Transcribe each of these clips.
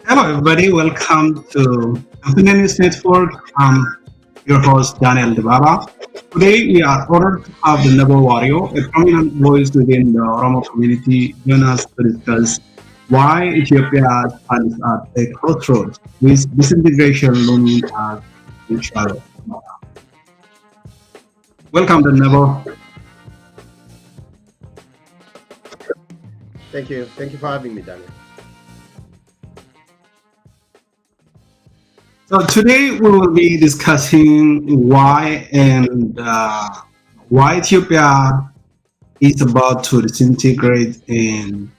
Hello, everybody. Welcome to Imperial News Network. I'm your host, Daniel Debaba. Today, we are honored to have the Denebo Wario, a prominent voice within the Oromo community, join us to discuss why Ethiopia stands at a crossroads with disintegration looming as a shadow. Welcome, Denebo. Thank you. Thank you for having me, Daniel. So today we will be discussing why Ethiopia is about to disintegrate and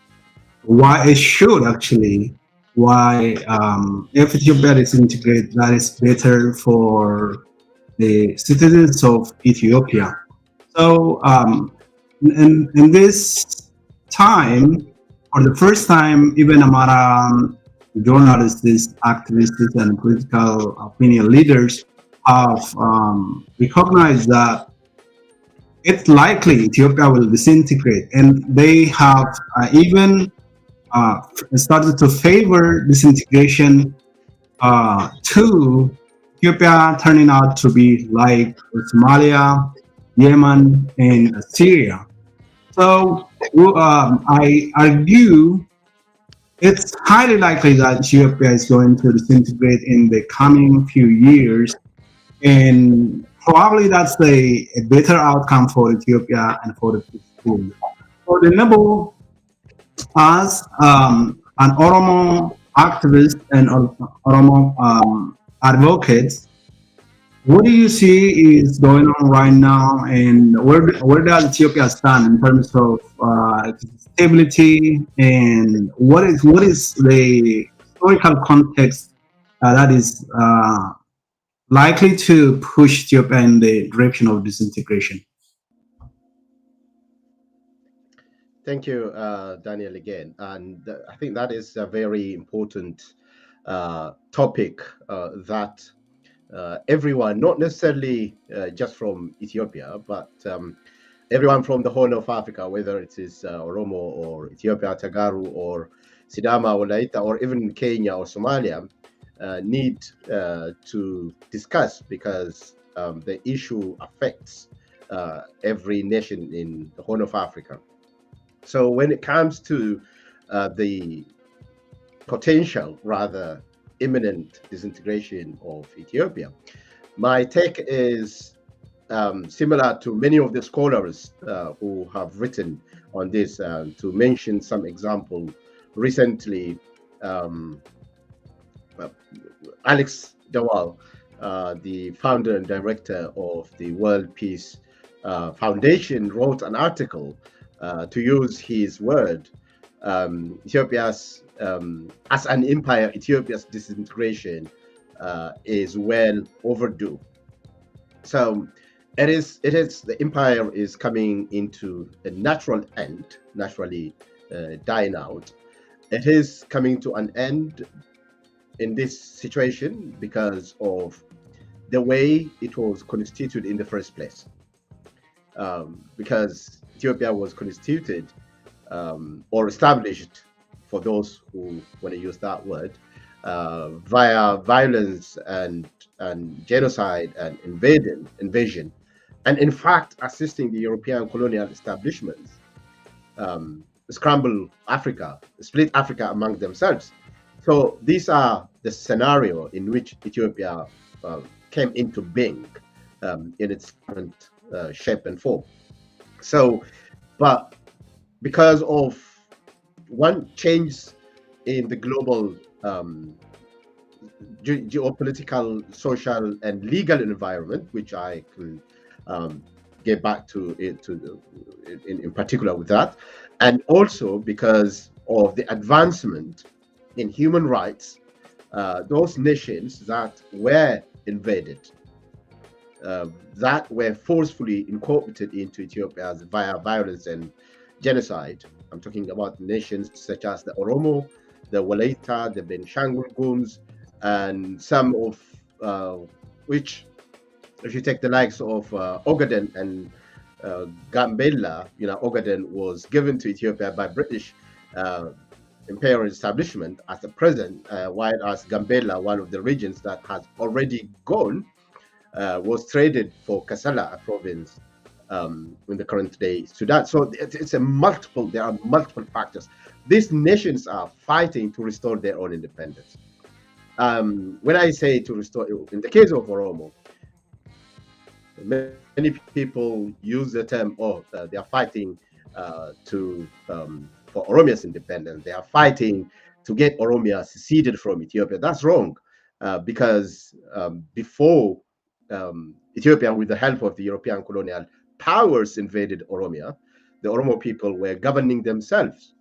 why it should actually if Ethiopia disintegrate that is better for the citizens of Ethiopia. So in this time, for the first time, even Amhara journalists, activists, and political opinion leaders have recognized that it's likely Ethiopia will disintegrate, and they have even started to favor disintegration to Ethiopia turning out to be like Somalia, Yemen, and Syria. So I argue it's highly likely that Ethiopia is going to disintegrate in the coming few years, and probably that's a better outcome for Ethiopia and for the people. For the Nebo, as an Oromo activist and Oromo advocate, what do you see is going on right now, and where does Ethiopia stand in terms of stability, and what is the historical context that is likely to push Ethiopia in the direction of disintegration? Thank you, Daniel, again. And I think that is a very important topic that everyone, not necessarily just from Ethiopia, but everyone from the Horn of Africa, whether it is Oromo or Ethiopia, Tagaru, or Sidama, or Laita, or even Kenya or Somalia, need to discuss, because the issue affects every nation in the Horn of Africa. So when it comes to the potential, rather imminent disintegration of Ethiopia, my take is similar to many of the scholars who have written on this. To mention some example, recently, Alex Dawal, the founder and director of the World Peace Foundation, wrote an article, to use his word, Ethiopia's, as an empire, Ethiopia's disintegration is well overdue. So the empire is coming into a natural end, naturally dying out. It is coming to an end in this situation because of the way it was constituted in the first place. Because Ethiopia was constituted or established, for those who want to use that word, via violence and genocide and invasion, and in fact assisting the European colonial establishments scramble Africa, split Africa among themselves. So these are the scenario in which Ethiopia came into being in its current shape and form. So, but because of one change in the global geopolitical, social, and legal environment, which I could get back to it in particular with that, and also because of the advancement in human rights. Those nations that were invaded, that were forcefully incorporated into Ethiopia via violence and genocide. I'm talking about nations such as the Oromo, the Walaita, the Benshangul Gums, and some of which, if you take the likes of Ogaden and Gambela, Ogaden was given to Ethiopia by British uh, imperial establishment as the present, while as Gambela, one of the regions that has already gone, was traded for Kassala, a province in the current day Sudan. So it's a multiple. There are multiple factors. These nations are fighting to restore their own independence. When I say to restore, in the case of Oromo, many people use the term, "Oh, they are fighting for Oromia's independence. They are fighting to get Oromia seceded from Ethiopia." That's wrong, because before Ethiopia, with the help of the European colonial powers, invaded Oromia, the Oromo people were governing themselves.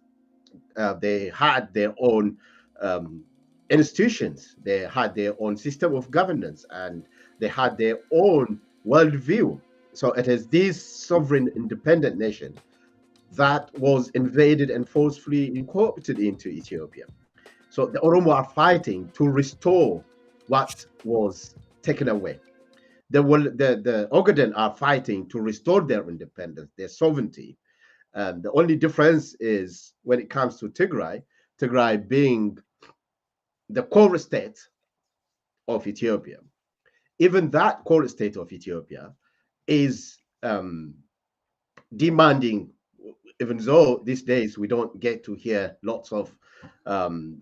They had their own um, institutions, they had their own system of governance, and they had their own worldview. So it is this sovereign independent nation that was invaded and forcefully incorporated into Ethiopia. So the Oromo are fighting to restore what was taken away. The Ogaden are fighting to restore their independence, their sovereignty. The only difference is when it comes to Tigray, Tigray being the core state of Ethiopia. Even that core state of Ethiopia is demanding, even though these days we don't get to hear lots of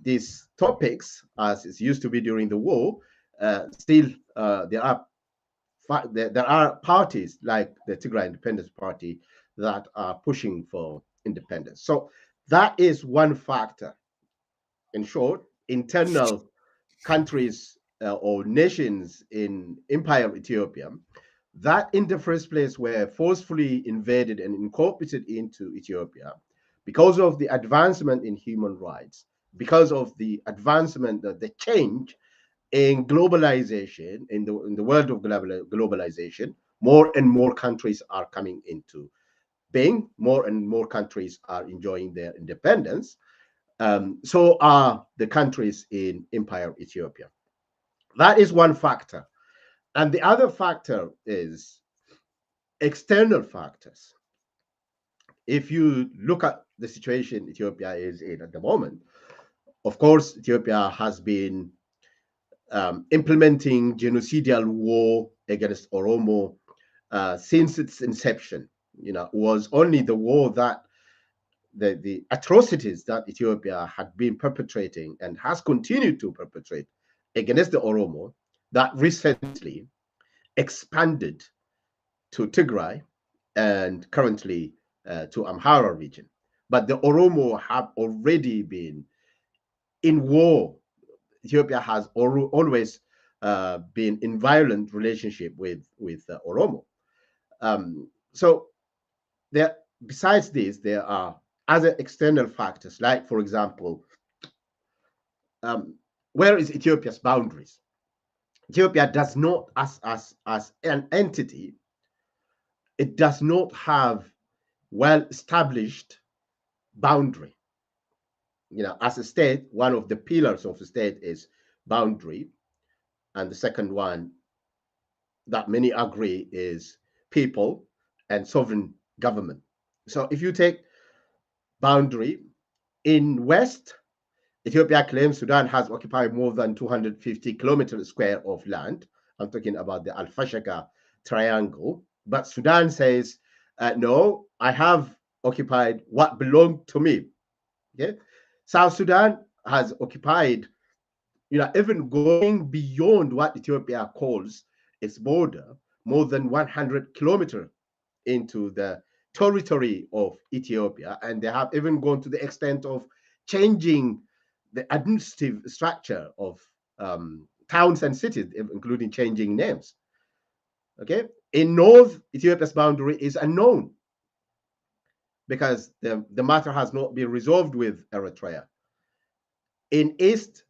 these topics as it used to be during the war, still there are parties like the Tigray Independence Party that are pushing for independence. So that is one factor. In short, internal countries or nations in Empire Ethiopia that in the first place were forcefully invaded and incorporated into Ethiopia because of the advancement in human rights, because of the advancement, the change in globalization, in the world of globalization. More and more countries are coming into being, more and more countries are enjoying their independence. So are the countries in Empire Ethiopia. That is one factor. And the other factor is external factors. If you look at the situation Ethiopia is in at the moment, of course, Ethiopia has been implementing genocidal war against Oromo since its inception. It was only the war that the atrocities that Ethiopia had been perpetrating and has continued to perpetrate against the Oromo that recently expanded to Tigray and currently to Amhara region. But the Oromo have already been in war. Ethiopia has always been in violent relationship with Oromo. So there, besides this, there are other external factors, like for example, um, where is Ethiopia's boundaries? Ethiopia does not, as an entity, it does not have well established boundary. As a state, one of the pillars of the state is boundary, and the second one that many agree is people and sovereign government. So if you take boundary in West, Ethiopia claims Sudan has occupied more than 250 kilometers square of land. I'm talking about the Al Fashaka Triangle. But Sudan says, no, I have occupied what belonged to me. Okay? South Sudan has occupied, even going beyond what Ethiopia calls its border, more than 100 kilometers into the territory of Ethiopia. And they have even gone to the extent of changing the administrative structure of towns and cities, including changing names. Okay. In north, Ethiopia's boundary is unknown because the matter has not been resolved with Eritrea. In east,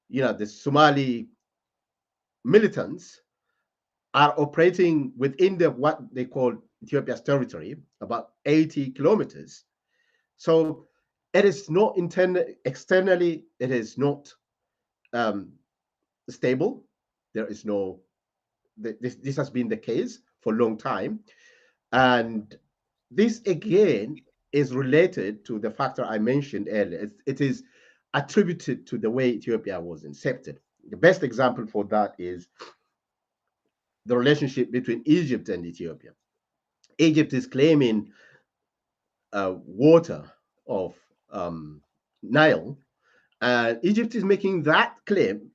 the Somali militants are operating within what they call Ethiopia's territory, about 80 kilometers. So it is not externally, it is not um, stable. There is no, this has been the case for a long time. And this again is related to the factor I mentioned earlier. It is attributed to the way Ethiopia was incepted. The best example for that is the relationship between Egypt and Ethiopia. Egypt is claiming water of Nile, and Egypt is making that claim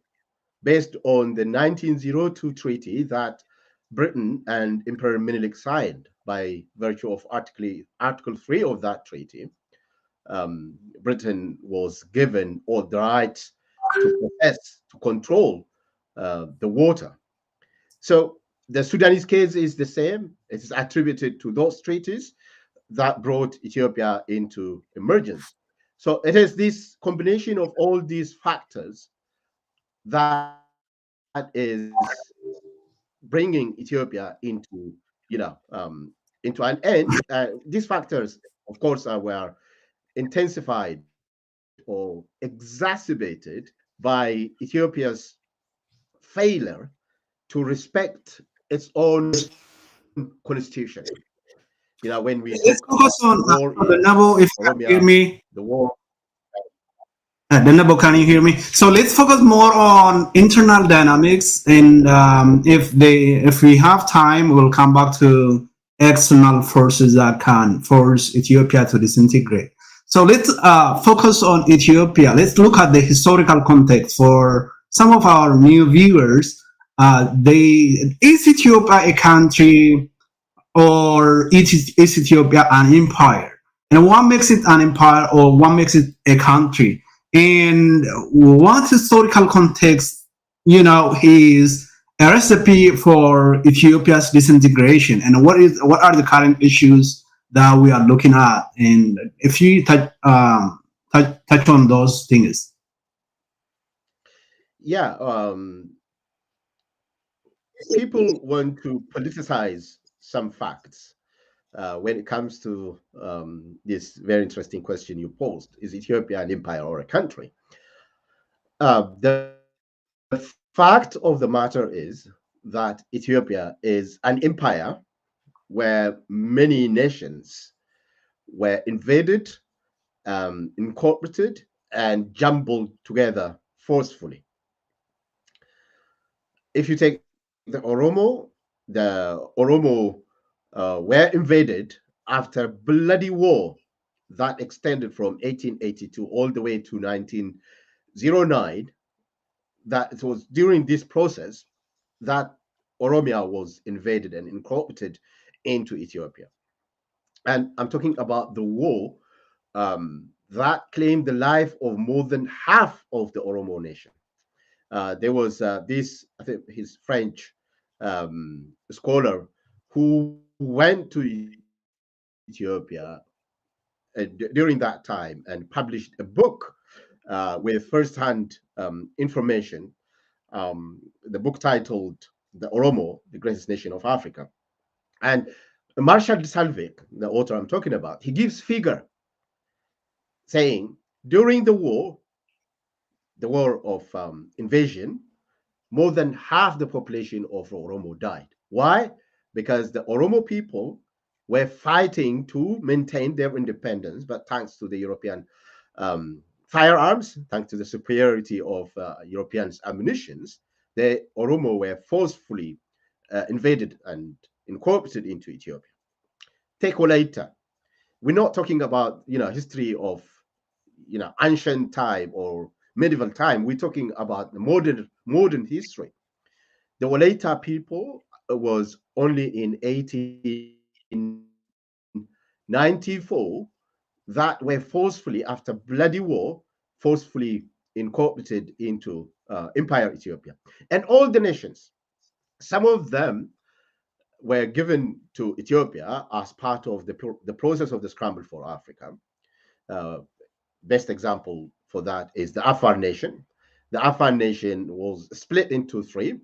based on the 1902 treaty that Britain and Imperial Menelik signed. By virtue of Article 3 of that treaty, Britain was given all the rights to possess, to control the water. So the Sudanese case is the same. It is attributed to those treaties that brought Ethiopia into emergence. So it is this combination of all these factors that is bringing Ethiopia into an end. These factors, of course, were intensified or exacerbated by Ethiopia's failure to respect its own constitution. When we talk about Let's war focus in on the Nabo, if you Oromia, can hear me. the war. Denebo, can you hear me? So let's focus more on internal dynamics, and if we have time, we'll come back to external forces that can force Ethiopia to disintegrate. So let's focus on Ethiopia. Let's look at the historical context for some of our new viewers. Is Ethiopia a country, or is Ethiopia an empire? And what makes it an empire, or what makes it a country? And what historical context, is a recipe for Ethiopia's disintegration? And what are the current issues that we are looking at? And if you touch on those things. Yeah, people want to politicize some facts when it comes to this very interesting question you posed: is Ethiopia an empire or a country? The fact of the matter is that Ethiopia is an empire where many nations were invaded, incorporated, and jumbled together forcefully. If you take the Oromo were invaded after a bloody war that extended from 1882 all the way to 1909. That it was during this process that Oromia was invaded and incorporated into Ethiopia. And I'm talking about the war that claimed the life of more than half of the Oromo nation. There was this, I think, his French scholar who went to Ethiopia during that time and published a book with first-hand information. The book titled "The Oromo, the Greatest Nation of Africa," and Marshall de Salvic, the author I'm talking about, he gives figure saying during the war of invasion, more than half the population of Oromo died. Why? Because the Oromo people were fighting to maintain their independence, but thanks to the European firearms, thanks to the superiority of Europeans' ammunitions, the Oromo were forcefully invaded and incorporated into Ethiopia. Take Olaita. We're not talking about history of ancient time or medieval time. We're talking about the modern history. The Walaita people was only in 1894 that were forcefully, after bloody war, forcefully incorporated into Empire Ethiopia. And all the nations, some of them were given to Ethiopia as part of the process of the scramble for Africa. Uh, Best example for that is the Afar nation. The Afar nation was split into three.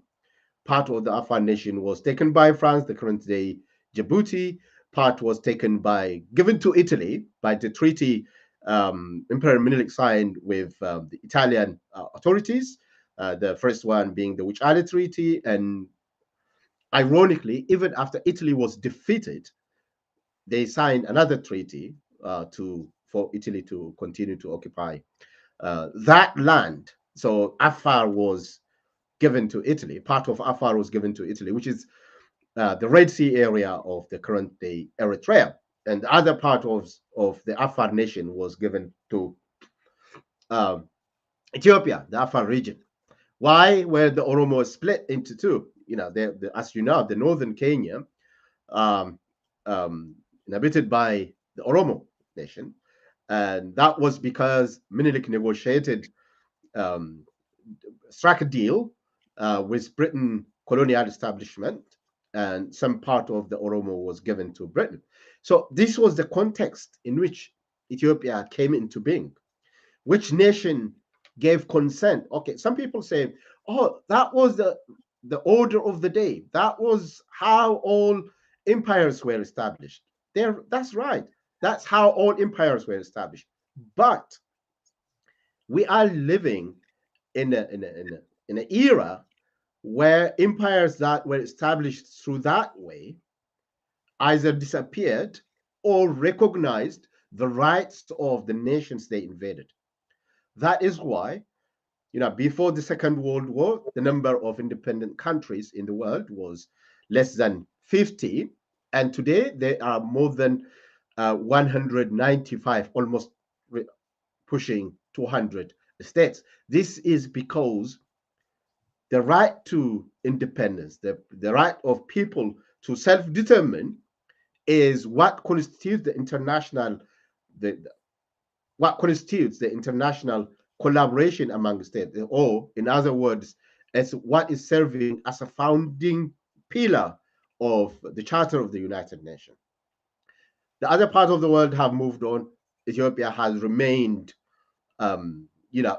Part of the Afar nation was taken by France, the current day Djibouti. Part was given to Italy by the treaty Imperial Menelik signed with the Italian authorities. The first one being the Wuchale Treaty, and ironically, even after Italy was defeated, they signed another treaty to for Italy to continue to occupy that land. So Afar was given to Italy. Part of Afar was given to Italy, which is the Red Sea area of the current day Eritrea. And the other part of the Afar nation was given to um, Ethiopia, the Afar region. Why were the Oromo split into two? As you know, the northern Kenya, um, inhabited by the Oromo nation, and that was because Menelik negotiated, um, struck a deal with Britain colonial establishment, and some part of the Oromo was given to Britain. So this was the context in which Ethiopia came into being. Which nation gave consent? Okay, some people say, "Oh, that was the order of the day. That was how all empires were established." That's right. That's how all empires were established. But we are living in an era where empires that were established through that way either disappeared or recognized the rights of the nations they invaded. That is why, before the Second World War, the number of independent countries in the world was less than 50. And today there are more than 195, almost pushing 200 states. This is because the right to independence, the right of people to self-determine, is the what constitutes the international collaboration among states, or in other words, it's what is serving as a founding pillar of the Charter of the United Nations. The other parts of the world have moved on. Ethiopia has remained,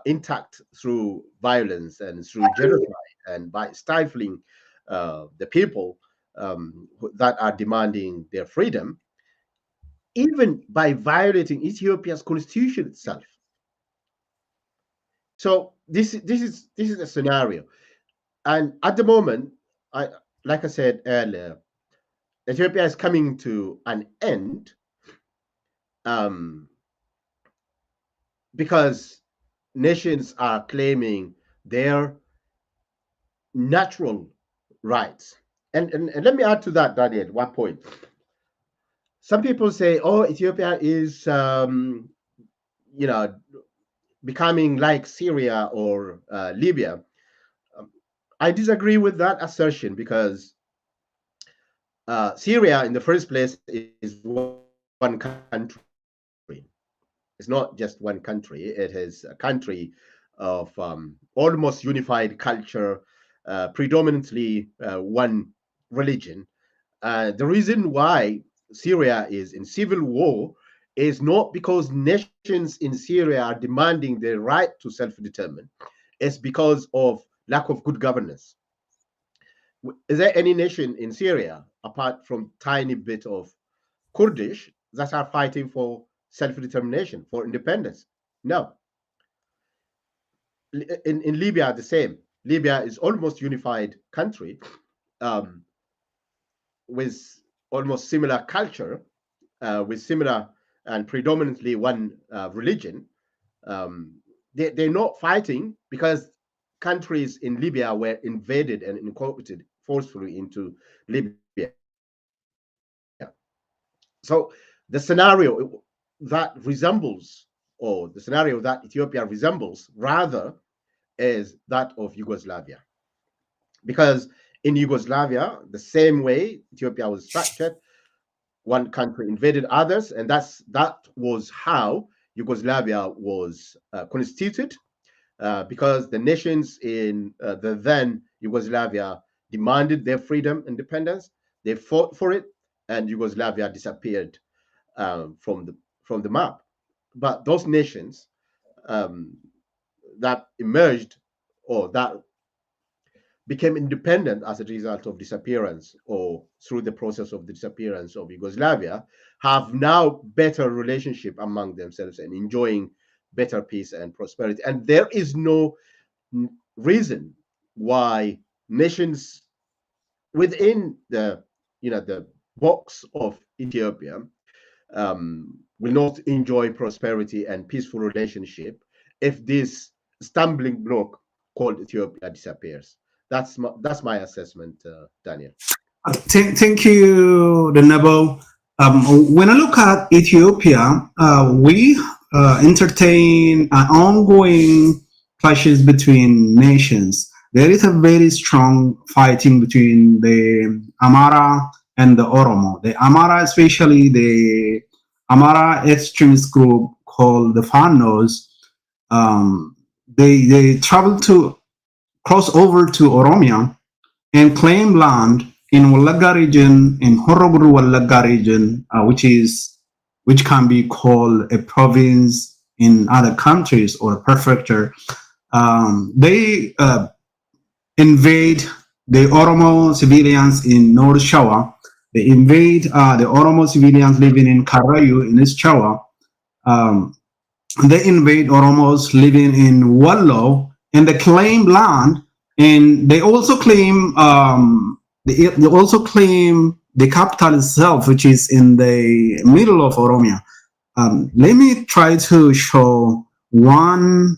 intact through violence and through genocide and by stifling the people that are demanding their freedom, even by violating Ethiopia's constitution itself. So this is a scenario, and at the moment, I like I said earlier, Ethiopia is coming to an end, um, because nations are claiming their natural rights. And let me add to that, Daniel, one point. Some people say, "Oh, Ethiopia is, you know, becoming like Syria or Libya." Um, I disagree with that assertion because Syria, in the first place, is one country. It's not just one country. It is a country of almost unified culture, predominantly one religion. The reason why Syria is in civil war is not because nations in Syria are demanding their right to self-determine. It's because of lack of good governance. Is there any nation in Syria, apart from tiny bit of Kurdish, that are fighting for self-determination, for independence? No. In Libya, the same. Libya is almost unified country, um, with almost similar culture, with similar and predominantly one religion. Um, they're not fighting because countries in Libya were invaded and incorporated forcefully into Libya. So the scenario that resembles, or the scenario that Ethiopia resembles, rather, is that of Yugoslavia. Because in Yugoslavia, the same way Ethiopia was structured, one country invaded others, and that was how Yugoslavia was constituted, because the nations in the then Yugoslavia demanded their freedom, independence. They fought for it, and Yugoslavia disappeared from the map. But those nations um, that emerged or that became independent as a result of disappearance or through the process of the disappearance of Yugoslavia have now better relationship among themselves and enjoying better peace and prosperity. And there is no reason why nations within the the box of Ethiopia will not enjoy prosperity and peaceful relationship if this stumbling block called Ethiopia disappears. That's my assessment, Daniel. Thank you, Denebo. When I look at Ethiopia, we entertain an ongoing clashes between nations. There is a very strong fighting between the Amhara and the Oromo. The Amhara, especially the Amhara extremist group called the Fanos, they travel to cross over to Oromia and claim land in Walaga region, in Horoguru Walaga region, which can be called a province in other countries or a prefecture. They invade the Oromo civilians in North Shawa. They invade the Oromo civilians living in Karayu in East Shawa. Um, they invade Oromos living in Wallo, and they claim land, and they also claim they also claim the capital itself, which is in the middle of Oromia. Let me try to show one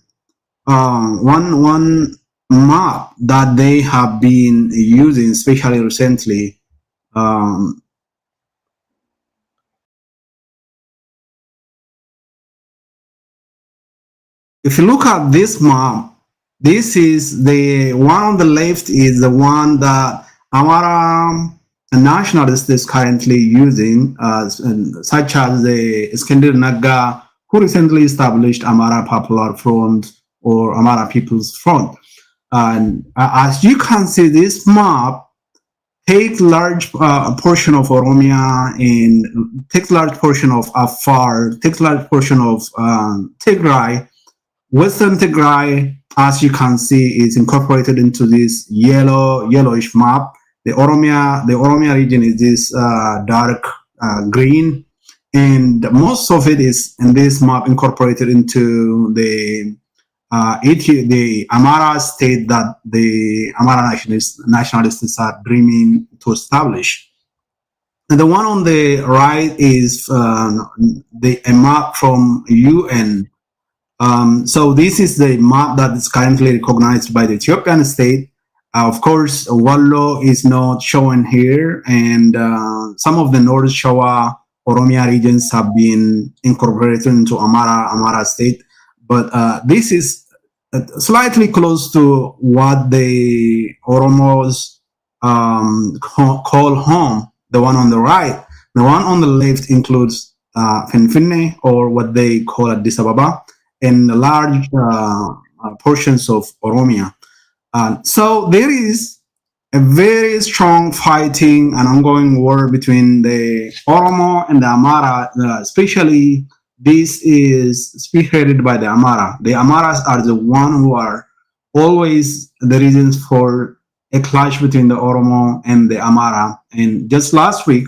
map that they have been using, especially recently. Um, if you look at this map, this is the one on the left is the one that Amhara nationalists is currently using, such as the Iskender Naga, who recently established Amhara Popular Front or Amhara People's Front. And as you can see, this map takes large portion of Oromia and takes large portion of Afar, takes large portion of Tigray. Western Tigray, as you can see, is incorporated into this yellowish map. The Oromia region is this dark green, and most of it is in this map incorporated into the Amhara state that the Amhara nationalists are dreaming to establish. And the one on the right is a map from UN. So this is the map that is currently recognized by the Ethiopian state. Of course, Wallo is not shown here, and some of the North Shawa Oromia regions have been incorporated into Amhara state. But this is slightly close to what the Oromos call home, the one on the right. The one on the left includes Finfinne, or what they call Addis Ababa, and large portions of Oromia. So there is a very strong fighting and ongoing war between the Oromo and the Amhara, especially this is spearheaded by the Amhara. The Amharas are the one who are always the reasons for a clash between the Oromo and the Amhara. And just last week,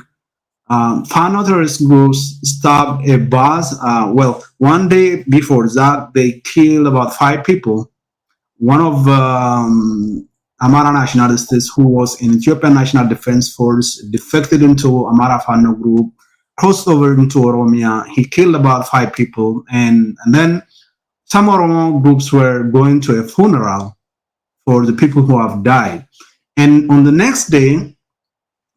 Fano terrorist groups stopped a bus. Well, one day before that, they killed about 5 people. One of Amhara nationalists who was in Ethiopian National Defense Force defected into Amhara Fano group, crossed over into Oromia. He killed about 5 people, and then some Oromo groups were going to a funeral for the people who have died. And on the next day,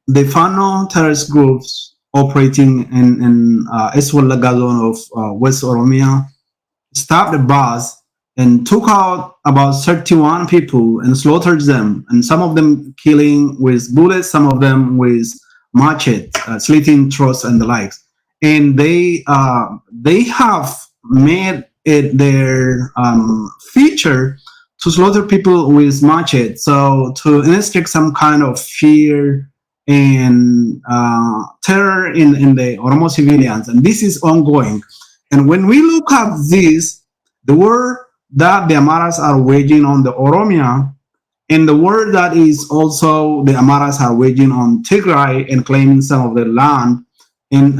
the Fano terrorist groups operating in Eswalaga zone of West Oromia stopped the bus and took out about 31 people and slaughtered them, and some of them killing with bullets, some of them with machete, slitting throats and the likes. And they have made it their feature to slaughter people with machete, so to instill some kind of fear and terror in the Oromo civilians, and this is ongoing. And when we look at this, the war that the Amaras are waging on the Oromia, and the war that is also the Amaras are waging on Tigray and claiming some of the land, and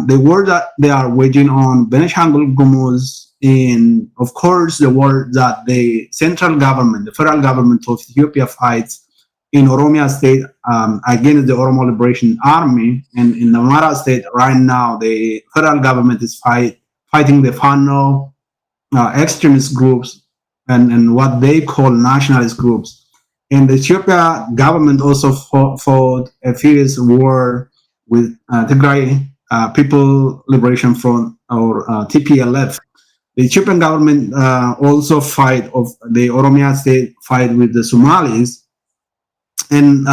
the war that they are waging on Benishangul Gumuz, and of course the war that the central government, the federal government of Ethiopia fights in Oromia state against the Oromo Liberation Army, and in the Amhara state right now, the federal government is fighting the Fano extremist groups and what they call nationalist groups. And the Ethiopia government also fought a fierce war with Tigray People Liberation Front, or TPLF. The Ethiopian government also fight of the Oromia state fight with the Somalis, and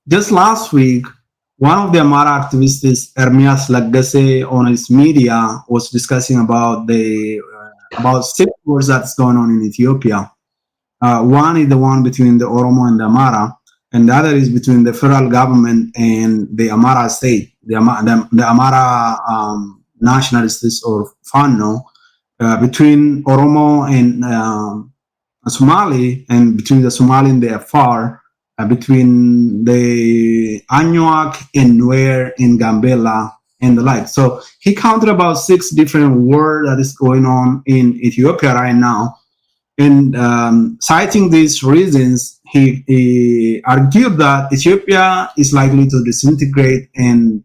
just last week, one of the Amara activists, Ermias Lagase, on his media was discussing about the about six wars that's going on in Ethiopia. One is the one between the Oromo and the Amara, and the other is between the federal government and the Amara state, the Amara nationalists or Fano, between Oromo and Somali, and between the Somali and the Afar, between the Anuak and Nuer in Gambela and the like. So he counted about six different wars that is going on in Ethiopia right now. And citing these reasons, he argued that Ethiopia is likely to disintegrate, and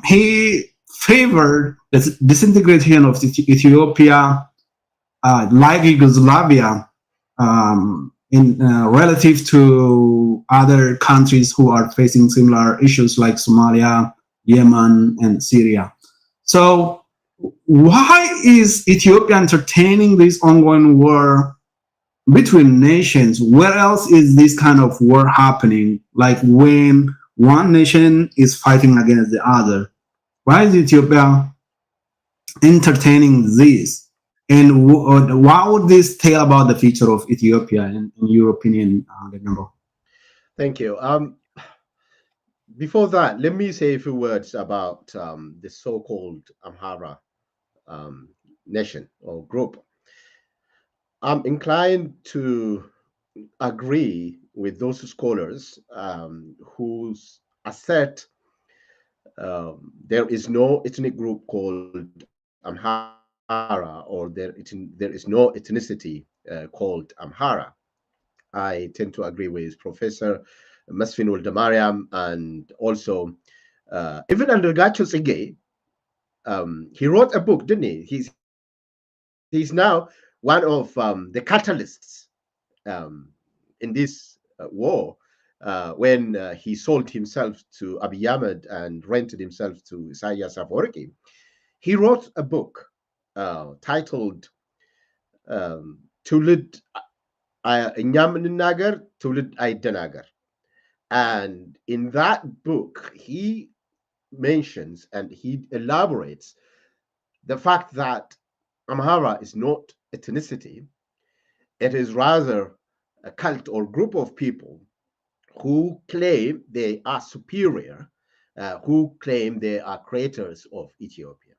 he favored the disintegration of Ethiopia like Yugoslavia, in relative to other countries who are facing similar issues like Somalia, Yemen, and Syria. So, why is Ethiopia entertaining this ongoing war between nations? Where else is this kind of war happening? Like when one nation is fighting against the other. Why is Ethiopia entertaining this? And what would this tell about the future of Ethiopia, in your opinion, Denebo? Thank you. Before that, let me say a few words about the so-called Amhara um, nation or group. I'm inclined to agree with those scholars who assert there is no ethnic group called Amhara, or there is no ethnicity called Amhara. I tend to agree with Professor Masfin Damariam, and also even Andregacho Sige. He wrote a book, didn't he? He's now one of the catalysts um, in this war when he sold himself to Abiy Ahmed and rented himself to Isaias Afwerki. He wrote a book titled Tulid Nyamnagar, Tulid Aidenagar. And in that book, he mentions and he elaborates the fact that Amhara is not ethnicity, it is rather a cult or group of people who claim they are superior, who claim they are creators of Ethiopia.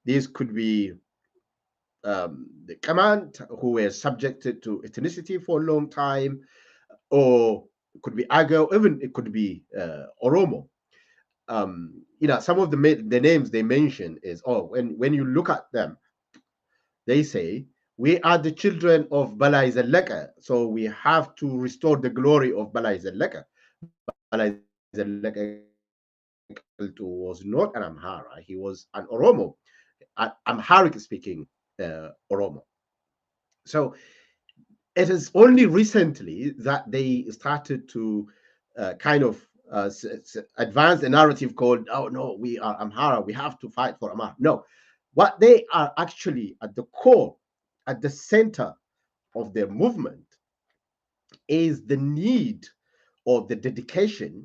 These could be the command who were subjected to ethnicity for a long time, or it could be Aga, even it could be Oromo. Some of the names they mention is, when you look at them, they say we are the children of Balai Zaleka, so we have to restore the glory of Balai Zaleka. Balai Zaleka was not an Amhara; he was an Oromo, an Amharic speaking Oromo. So it is only recently that they started to kind of advance a narrative called, oh no, we are Amhara, we have to fight for Amhara. No, what they are actually at the core, at the center of their movement is the need or the dedication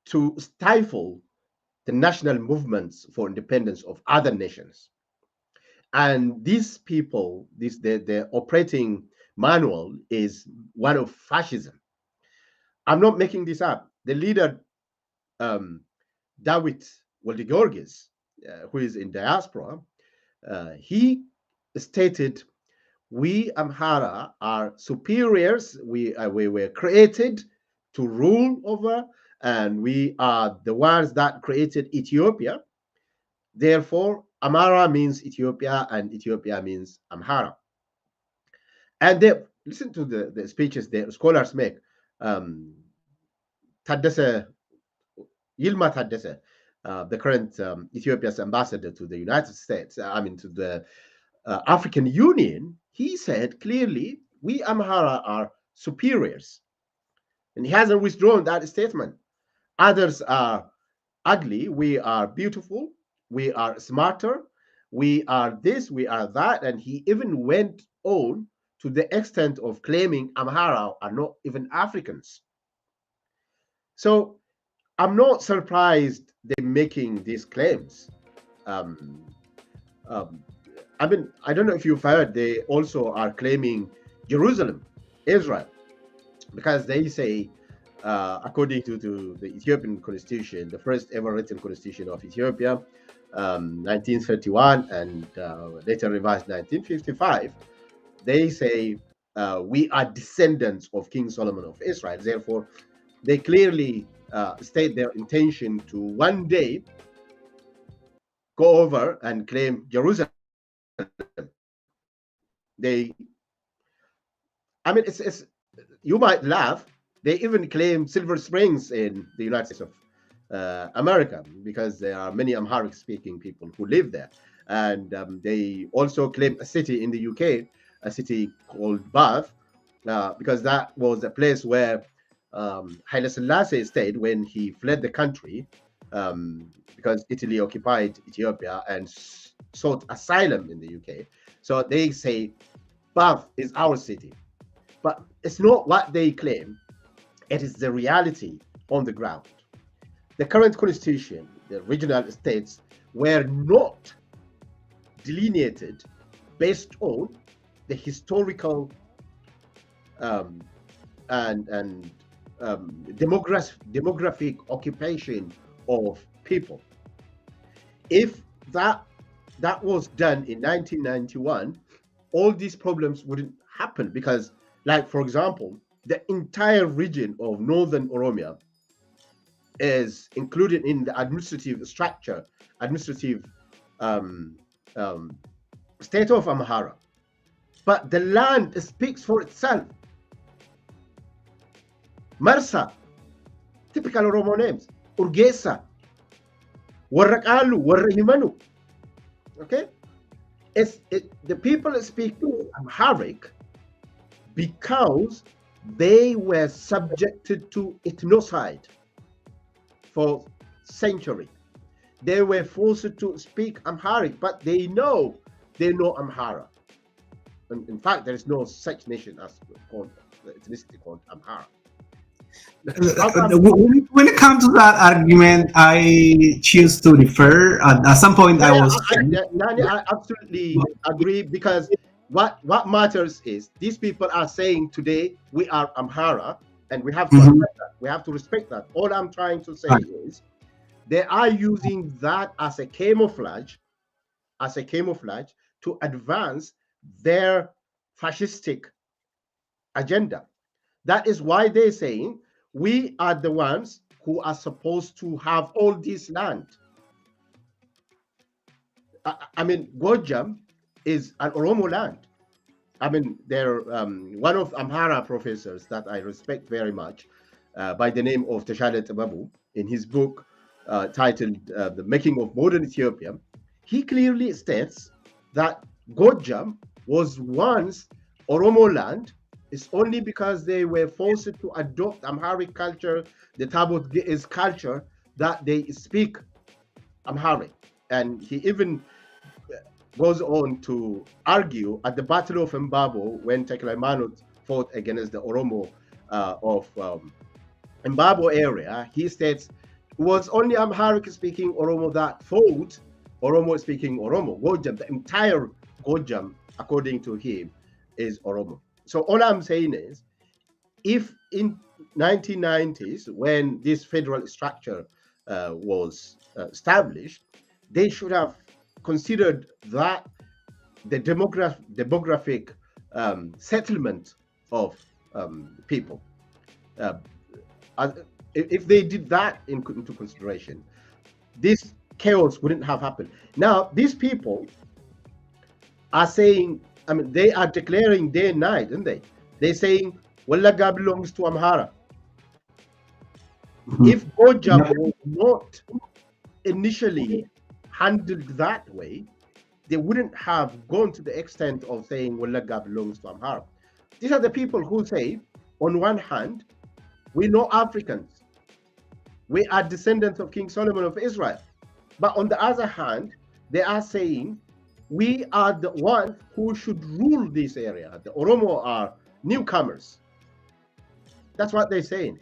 to stifle the national movements for independence of other nations. And these people, their operating manual is one of fascism. I'm not making this up. The leader, David Wolde-Georgis, who is in diaspora, he stated, "We Amhara are superiors. We were created to rule over, and we are the ones that created Ethiopia. Therefore, Amhara means Ethiopia, and Ethiopia means Amhara." And they listen to the speeches the scholars make. Um, Taddese, Yilma Taddese, the current Ethiopia's ambassador to the United States, to the African Union, he said clearly, "We Amhara are superiors." And he hasn't withdrawn that statement. Others are ugly, we are beautiful, we are smarter, we are this, we are that. And he even went on to the extent of claiming Amhara are not even Africans. So I'm not surprised they're making these claims. Um, um, I don't know if you've heard, they also are claiming Jerusalem, Israel, because they say, according to the Ethiopian constitution, the first ever written constitution of Ethiopia, 1931, and later revised 1955, they say we are descendants of King Solomon of Israel. Therefore, they clearly state their intention to one day go over and claim Jerusalem. They, it's you might laugh. They even claim Silver Springs in the United States of America, because there are many Amharic-speaking people who live there. And they also claim a city in the UK, a city called Bath, because that was a place where Haile Selassie stayed when he fled the country, because Italy occupied Ethiopia and sought asylum in the UK. So they say Bath is our city. But it's not what they claim. It is the reality on the ground. The current constitution, the regional states, were not delineated based on the historical and demographic occupation of people. If that was done in 1991, all these problems wouldn't happen, because, like, for example, the entire region of northern Oromia is included in the administrative structure, administrative state of Amhara. But the land speaks for itself. Marsa, typical Oromo names, Urgesa, Warraqalu, Warrahimanu. Okay? The people speak Amharic because they were subjected to ethnocide for centuries. They were forced to speak Amharic, but they know Amhara. And in fact, there is no such nation as called ethnicity called Amhara. When it comes to that argument, I choose to defer. At some point, I was. I absolutely agree, because what matters is these people are saying today we are Amhara, and we have to respect that. We have to respect that. All I'm trying to say is they are using that as a camouflage, to advance their fascistic agenda. That is why they're saying we are the ones who are supposed to have all this land. Gojam is an Oromo land. They're one of Amhara professors that I respect very much, by the name of Teshale Tababu, in his book titled The Making of Modern Ethiopia, he clearly states that Gojam was once Oromo land. It's only because they were forced to adopt Amharic culture, the Tabot Ge'ez culture, that they speak Amharic. And he even goes on to argue at the Battle of Mbabo, when Tekle Manut fought against the Oromo of Mbabo area. He states it was only Amharic speaking Oromo that fought Oromo speaking Oromo. Gojam, the entire Gojam, according to him, is Oromo. So all I'm saying is, if in 1990s, when this federal structure was established, they should have considered that the demographic settlement of people. Uh, if they did that into consideration, this chaos wouldn't have happened. Now, these people are saying, I mean, they are declaring day and night, aren't they? They're saying, Wallaga belongs to Amhara. Mhm. If Gojam was not initially handled that way, they wouldn't have gone to the extent of saying Wallaga belongs to Amhara. These are the people who say, on one hand, we're not Africans. We are descendants of King Solomon of Israel. But on the other hand, they are saying we are the ones who should rule this area. The Oromo are newcomers. That's what they're saying.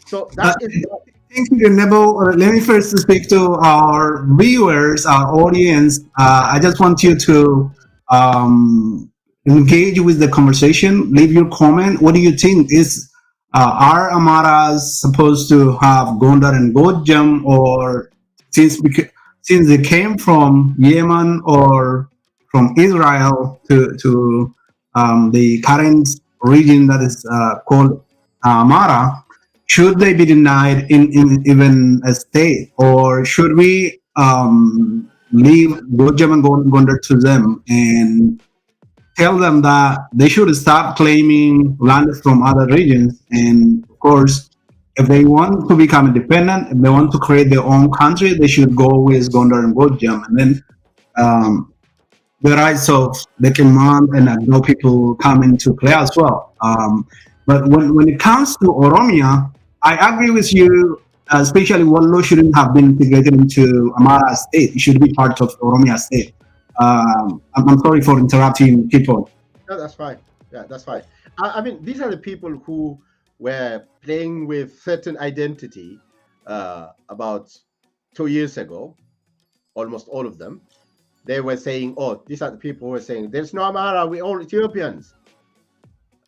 So that is what. Thank you, Denebo. Let me first speak to our viewers, our audience. I just want you to engage with the conversation. Leave your comment. What do you think? Are Amaras supposed to have Gondar and Gojam, or since since they came from Yemen or from Israel to the current region that is called Amara? Should they be denied in even a state, or should we leave Gojam and Gondar to them and tell them that they should stop claiming land from other regions? And of course, if they want to become independent, if they want to create their own country, they should go with Gondar and Gojam, and then um, the rights of the command and no people come into play as well. But when it comes to Oromia, I agree with you, especially Wallo shouldn't have been integrated into Amara state. It should be part of Oromia state. I'm sorry for interrupting people. No, that's fine. Yeah, that's fine. I mean, these are the people who were playing with certain identity about 2 years ago, almost all of them. They were saying, oh, these are the people who were saying, there's no Amhara, we're all Ethiopians.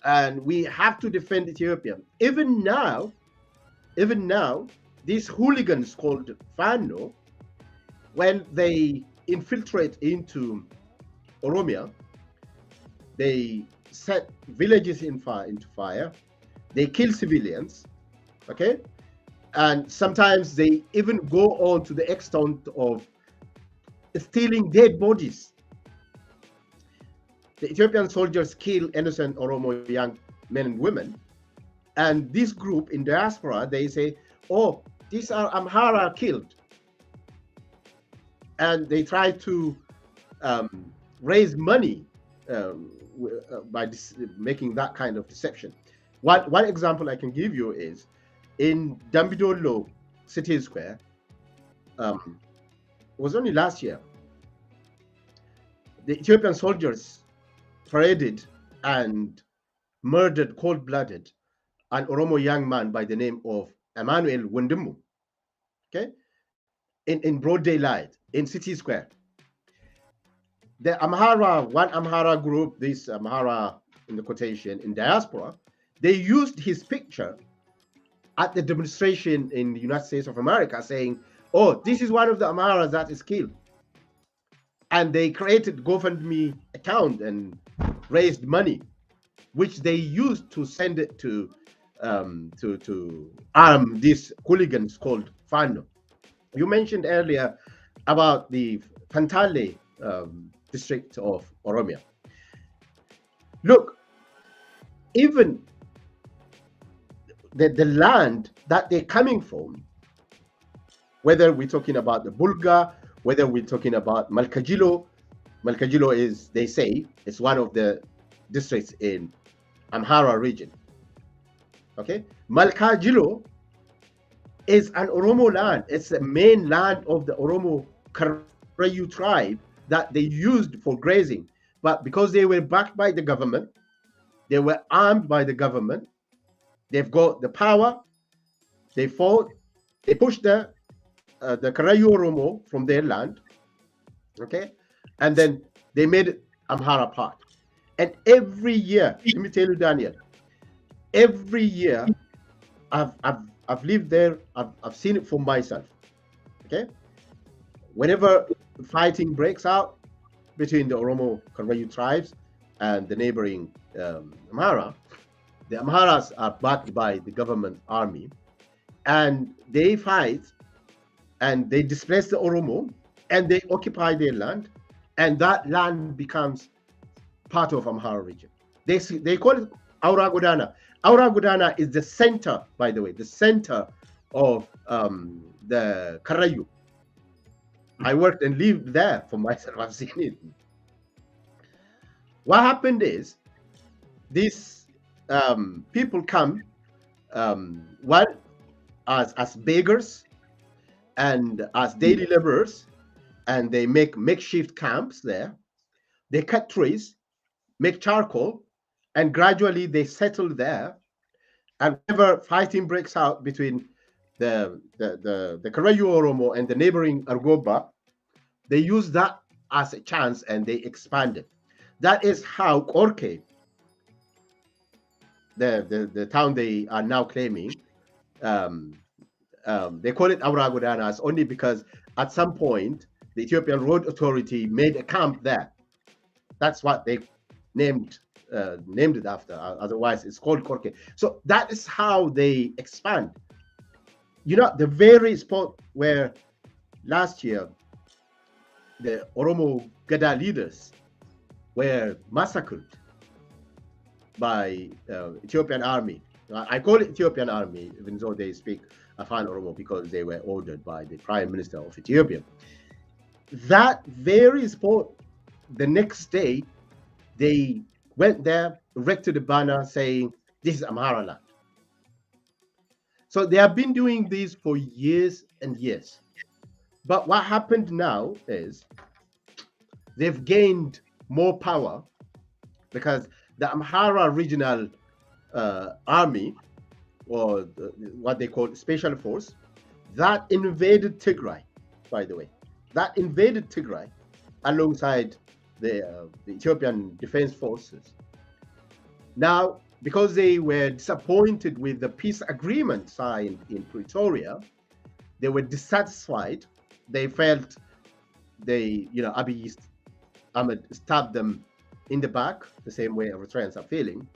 And we have to defend Ethiopia. Even now, these hooligans called Fano, when they infiltrate into Oromia, they set villages into fire, they kill civilians, okay? And sometimes they even go on to the extent of stealing dead bodies. The Ethiopian soldiers kill innocent Oromo young men and women. And this group in diaspora, they say, oh, these are Amhara killed. And they try to raise money by making that kind of deception. One example I can give you is in Dambidolo City Square, it was only last year, the Ethiopian soldiers paraded and murdered cold-blooded an Oromo young man by the name of Emmanuel Wundumu, okay, in broad daylight in City Square. The one Amhara group, this Amhara in the quotation in diaspora, they used his picture at the demonstration in the United States of America saying, oh, this is one of the Amharas that is killed. And they created GoFundMe account and raised money, which they used to send it to arm these hooligans called Fano. You mentioned earlier about the Fantale district of Oromia. Look, even the land that they're coming from, whether we're talking about the Bulga, whether we're talking about Malkajilo is, they say, it's one of the districts in Amhara region. Okay, Malkajilo is an Oromo land. It's the main land of the Oromo Karayu tribe that they used for grazing. But because they were backed by the government, they were armed by the government, they've got the power, they fought, they pushed the Karayu Oromo from their land, okay? And then they made Amhara part. And every year, let me tell you, Daniel, every year I've lived there. I've seen it for myself. Okay, whenever fighting breaks out between the Oromo Karayu tribes and the neighboring Amhara, the Amharas are backed by the government army, and they fight and they displace the Oromo and they occupy their land, and that land becomes part of Amhara region. They call it Aura Godana. Aura Godana is the center, by the way, the center of the Karayu. I worked and lived there for myself. I've seen it. What happened is these people come one as beggars and as daily laborers, and they make makeshift camps there. They cut trees, make charcoal, and gradually they settle there. And whenever fighting breaks out between the Karayu Oromo and the neighboring Argoba, they use that as a chance and they expand it. That is how Korke, the town they are now claiming, they call it Auragodanas only because at some point the Ethiopian Road Authority made a camp there. That's what they named it after. Otherwise, it's called Korke. So that is how they expand. You know, the very spot where last year the Oromo Gada leaders were massacred by Ethiopian army. I call it Ethiopian army, even though they speak Afan Oromo because they were ordered by the Prime Minister of Ethiopia. That very spot, the next day, they went there, erected a banner saying, "This is Amhara land." So they have been doing this for years and years. But what happened now is they've gained more power because the Amhara regional army, or what they call special force, that invaded Tigray, by the way. That invaded Tigray alongside the Ethiopian Defense Forces. Now, because they were disappointed with the peace agreement signed in Pretoria, they were dissatisfied. They felt Abiy Ahmed stabbed them in the back, the same way Eritreans are feeling,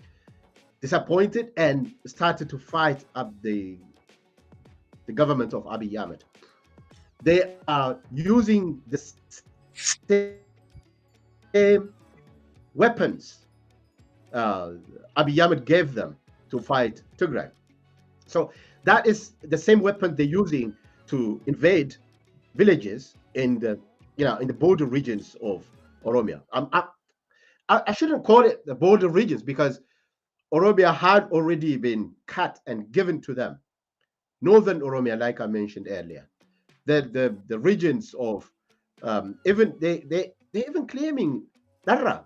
disappointed, and started to fight up the government of Abiy Ahmed. They are using the same weapons Abiy Ahmed gave them to fight Tigray. So that is the same weapon they're using to invade villages in the border regions of Oromia. I shouldn't call it the border regions because Oromia had already been cut and given to them. Northern Oromia, like I mentioned earlier, the regions of even they even claiming Darra.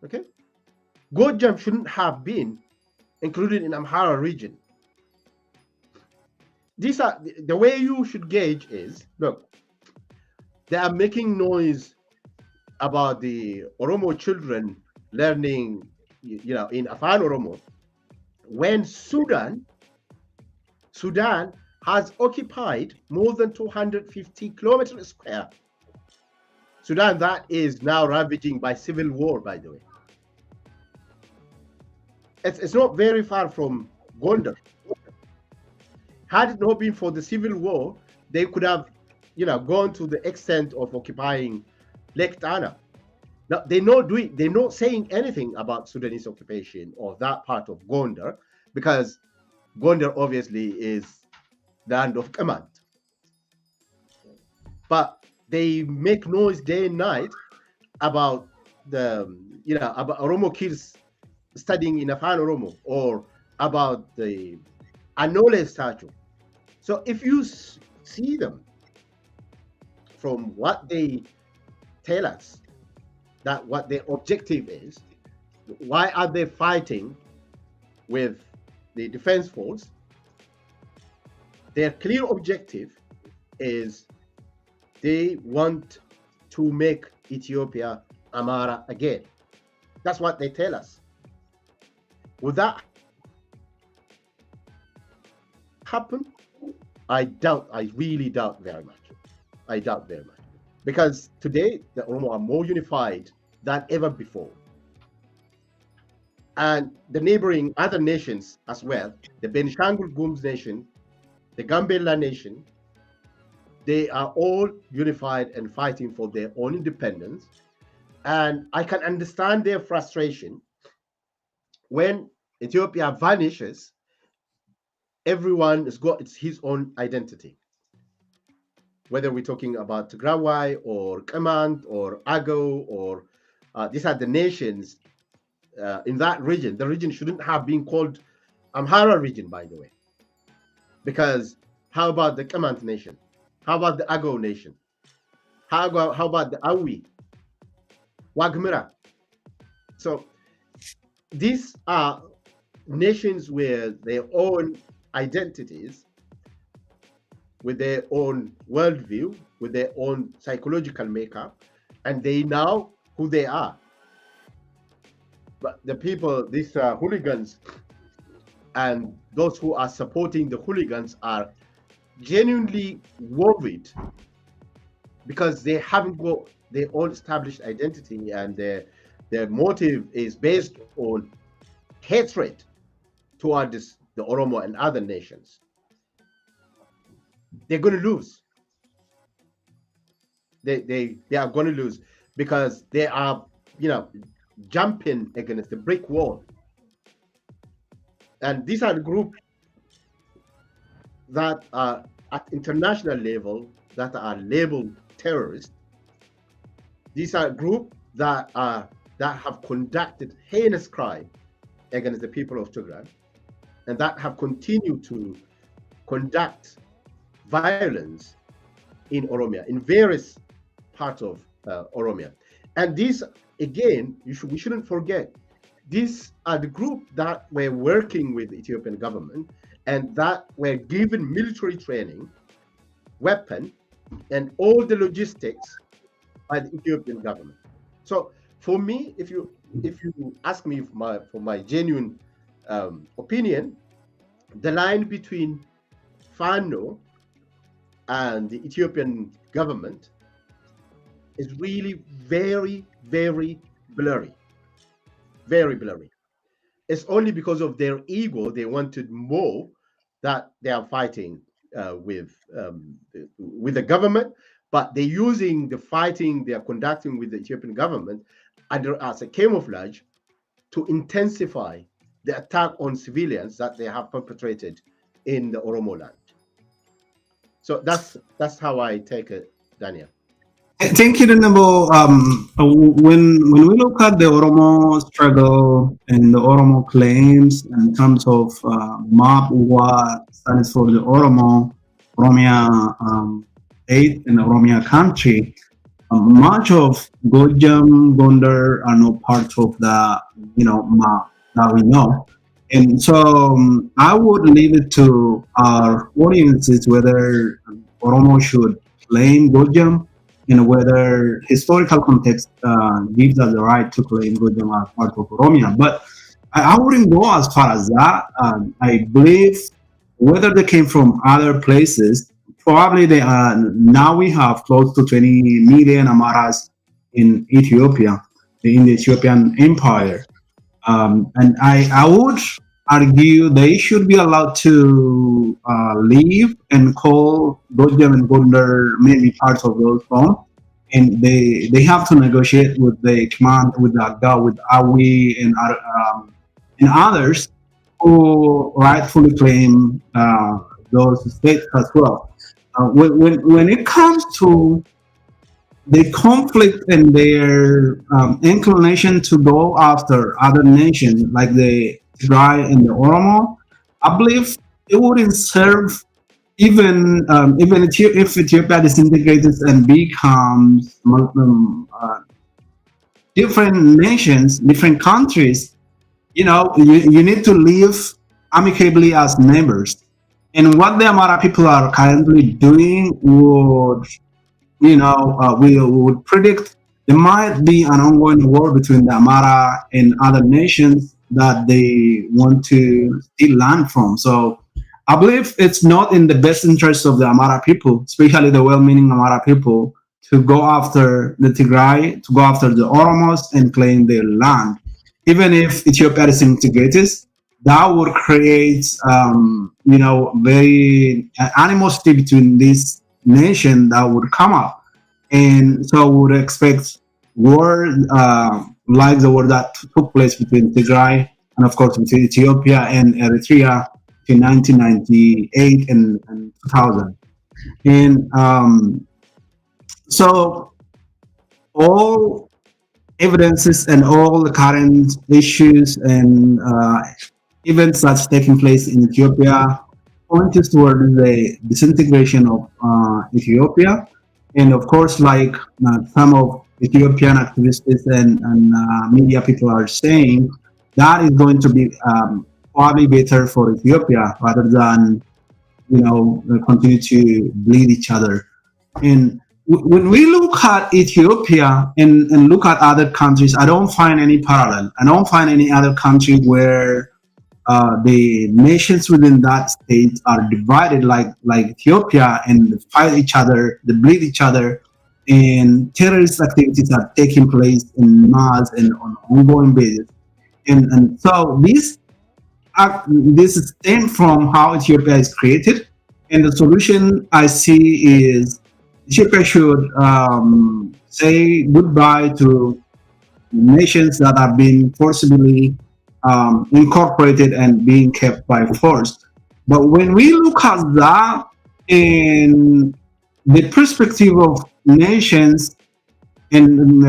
Okay, Gojam shouldn't have been included in Amhara region. These are the way you should gauge is, look, they are making noise about the Oromo children learning, in Afan Oromo, when Sudan has occupied more than 250 kilometers square. Sudan that is now ravaging by civil war, by the way. It's not very far from Gondar. Had it not been for the civil war, they could have, gone to the extent of occupying Lake Tana. Now they're not saying anything about Sudanese occupation of that part of Gondar, because Gondar obviously is land of command. But they make noise day and night about about Oromo kids studying in Afan Oromo, or about the Anole statue. So if you see them from what they tell us, that what their objective is, why are they fighting with the defense force? Their clear objective is they want to make Ethiopia Amhara again. That's what they tell us. With that happen, I really doubt very much. I doubt very much. Because today, the Oromo are more unified than ever before. And the neighboring other nations as well, the Benishangul Gums nation, the Gambela nation, they are all unified and fighting for their own independence. And I can understand their frustration when Ethiopia vanishes. Everyone has got his own identity. Whether we're talking about Tigray or Kemant or Ago or these are the nations in that region. The region shouldn't have been called Amhara region, by the way. Because how about the Kemant nation? How about the Ago nation? How about the Awi? Wagmira? So these are nations with their own identities, with their own worldview, with their own psychological makeup, and they know who they are. But the people, these hooligans, and those who are supporting the hooligans are genuinely worried because they haven't got their own established identity, and their motive is based on hatred towards the Oromo and other nations. They're going to lose. They are going to lose because they are, jumping against the brick wall. And these are the groups that are at international level that are labeled terrorists. These are groups that have conducted heinous crime against the people of Tigray, and that have continued to conduct violence in Oromia, in various parts of Oromia. And these, again, we shouldn't forget, these are the groups that were working with the Ethiopian government and that were given military training, weapon, and all the logistics by the Ethiopian government. So for me, if you ask me for my genuine opinion, the line between Fano and the Ethiopian government is really very, very blurry. Very blurry. It's only because of their ego, they wanted more, that they are fighting with the government, but they're using the fighting they are conducting with the Ethiopian government as a camouflage to intensify the attack on civilians that they have perpetrated in the Oromo land. So that's how I take it, Daniel. Thank you, Denebo. When we look at the Oromo struggle and the Oromo claims in terms of map what stands for the Oromia state and Oromia country, much of Gojam, Gondar are not part of the map that we know. And so I would leave it to our audiences whether Oromo should claim Gojam and whether historical context gives us the right to claim Gojam as part of Oromia. But I wouldn't go as far as that. I believe whether they came from other places, probably they are. Now we have close to 20 million Amharas in Ethiopia, in the Ethiopian Empire. And I would argue they should be allowed to leave and call Gojam and Gondar maybe parts of those forms. And they have to negotiate with the command, with the Aga, with Awi and others who rightfully claim those states as well. When it comes to the conflict and their inclination to go after other nations like the Tigray and the Oromo, I believe it wouldn't serve even if Ethiopia disintegrates and becomes different nations, different countries. You need to live amicably as neighbors. And what the Amhara people are currently doing would we would predict there might be an ongoing war between the Amhara and other nations that they want to steal land from. So I believe it's not in the best interest of the Amhara people, especially the well-meaning Amhara people, to go after the Tigray, to go after the Oromos and claim their land. Even if Ethiopia is integrated, that would create, very animosity between this nation that would come up, and so we would expect war like the war that took place between Tigray and, of course, between Ethiopia and Eritrea in 1998 and 2000. And so all evidences and all the current issues and events that's taking place in Ethiopia point us toward the disintegration of Ethiopia. And of course, like some of Ethiopian activists and media people are saying, that is going to be probably better for Ethiopia rather than continue to bleed each other. And when we look at Ethiopia and look at other countries, I don't find any parallel. I don't find any other country where the nations within that state are divided like Ethiopia and fight each other, they bleed each other, and terrorist activities are taking place in mass and on an ongoing basis. And so this stem from how Ethiopia is created, and the solution I see is Ethiopia should say goodbye to nations that are being forcibly incorporated and being kept by force. But when we look at that in the perspective of nations, and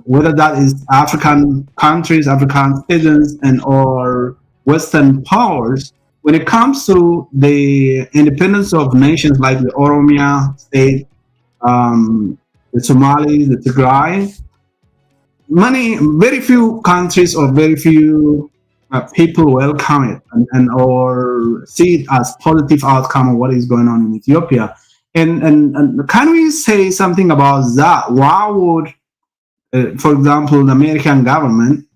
whether that is African countries, African citizens, and or Western powers, when it comes to the independence of nations like the Oromia state, the Somali, the Tigray, very few countries or very few people welcome it and or see it as positive outcome of what is going on in Ethiopia. And can we say something about that? Why would, for example, the American government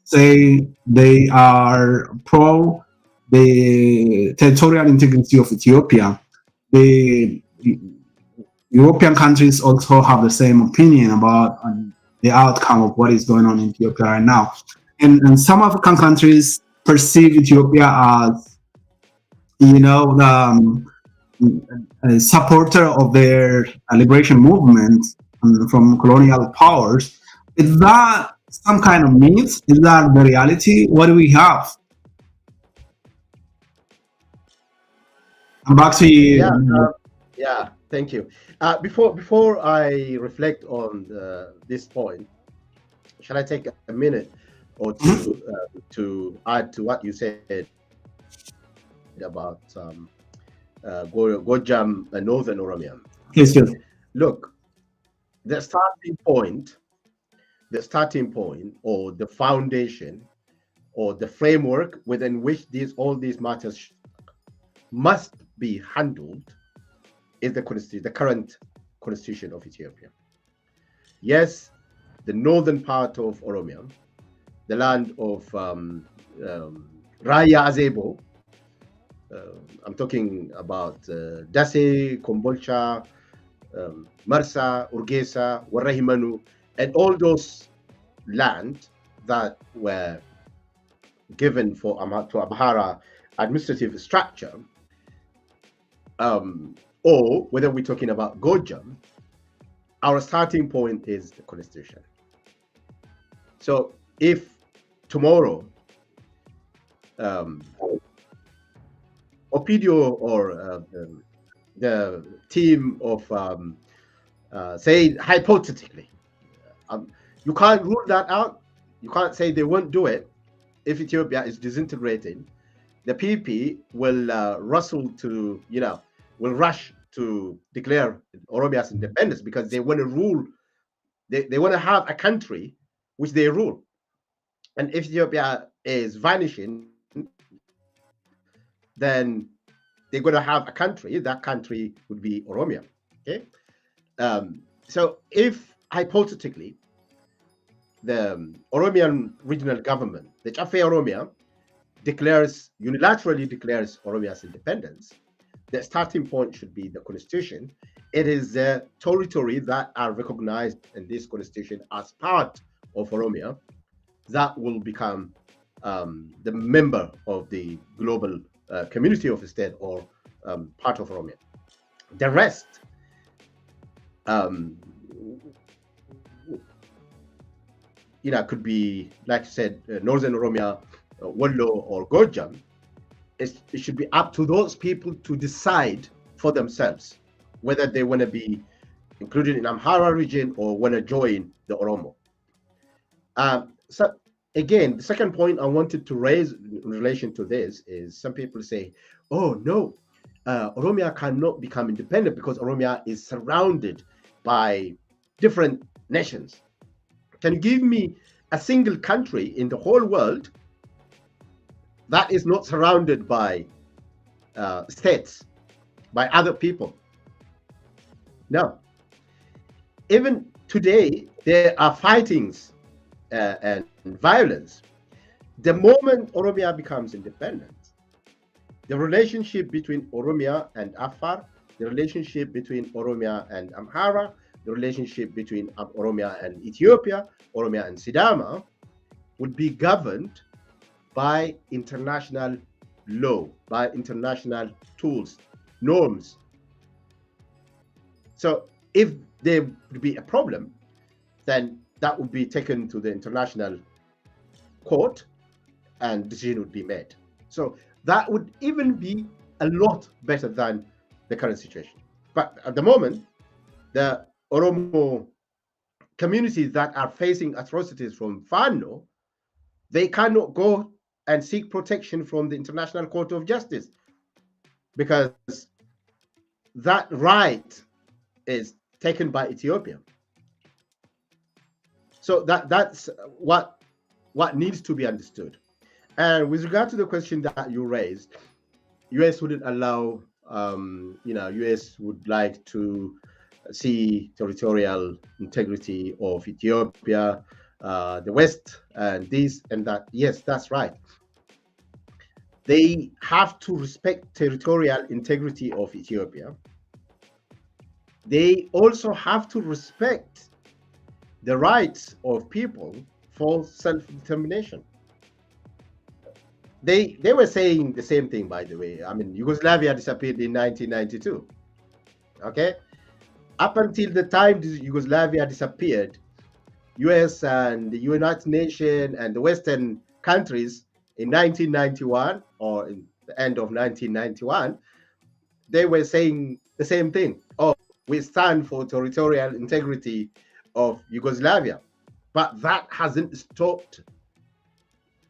say they are pro the territorial integrity of Ethiopia? The European countries also have the same opinion about the outcome of what is going on in Ethiopia right now. And some African countries perceive Ethiopia as, a supporter of their liberation movement from colonial powers. Is that some kind of myth? Is that the reality? What do we have? I'm back to Yeah, you. yeah. Thank you. Before I reflect on this point, shall I take a minute or Mhm. two to add to what you said about Gojam and Northern Oromia? Yes, yes. Look, the starting point, or the foundation, or the framework within which all these matters must be handled is the current constitution of Ethiopia. Yes, the northern part of Oromia, the land of Raya Azebo. I'm talking about Dase, Kombolcha, Marsa, Urgesa, Warahimanu, and all those land that were given to Amhara administrative structure, or whether we're talking about Gojam, our starting point is the constitution. So if tomorrow Opidio or the team of say hypothetically, you can't rule that out. You can't say they won't do it. If Ethiopia is disintegrating, the PP will will rush to declare Oromia's independence because they want to rule. They want to have a country which they rule. And if Ethiopia is vanishing, then they're going to have a country. That country would be Oromia. Okay. So if hypothetically the Oromian regional government, the Chafe Oromia, unilaterally declares Oromia's independence, the starting point should be the constitution. It is the territory that are recognized in this constitution as part of Oromia that will become the member of the global community of state, or part of Oromia. The rest, um, could be, like I said, Northern Oromia, Wallo, or Gorjam. It should be up to those people to decide for themselves whether they want to be included in Amhara region or want to join the Oromo. So again, the second point I wanted to raise in relation to this is some people say, oh no, Oromia cannot become independent because Oromia is surrounded by different nations. Can you give me a single country in the whole world that is not surrounded by states, by other people? No. Even today, there are fightings and violence. The moment Oromia becomes independent, the relationship between Oromia and Afar, the relationship between Oromia and Amhara, the relationship between Oromia and Ethiopia, Oromia and Sidama, would be governed by international law, by international tools, norms. So if there would be a problem, then that would be taken to the international court and decision would be made. So that would even be a lot better than the current situation. But at the moment, the Oromo communities that are facing atrocities from Fano, they cannot go and seek protection from the International Court of Justice because that right is taken by Ethiopia. So that's what needs to be understood. And with regard to the question that you raised, US wouldn't allow, US would like to see territorial integrity of Ethiopia, the West, and this and that. Yes, that's right. They have to respect territorial integrity of Ethiopia. They also have to respect the rights of people for self-determination. They were saying the same thing, by the way. I mean, Yugoslavia disappeared in 1992. Okay, up until the time Yugoslavia disappeared, US and the United Nations and the Western countries in 1991, or in the end of 1991, they were saying the same thing. Oh, we stand for territorial integrity of Yugoslavia. But that hasn't stopped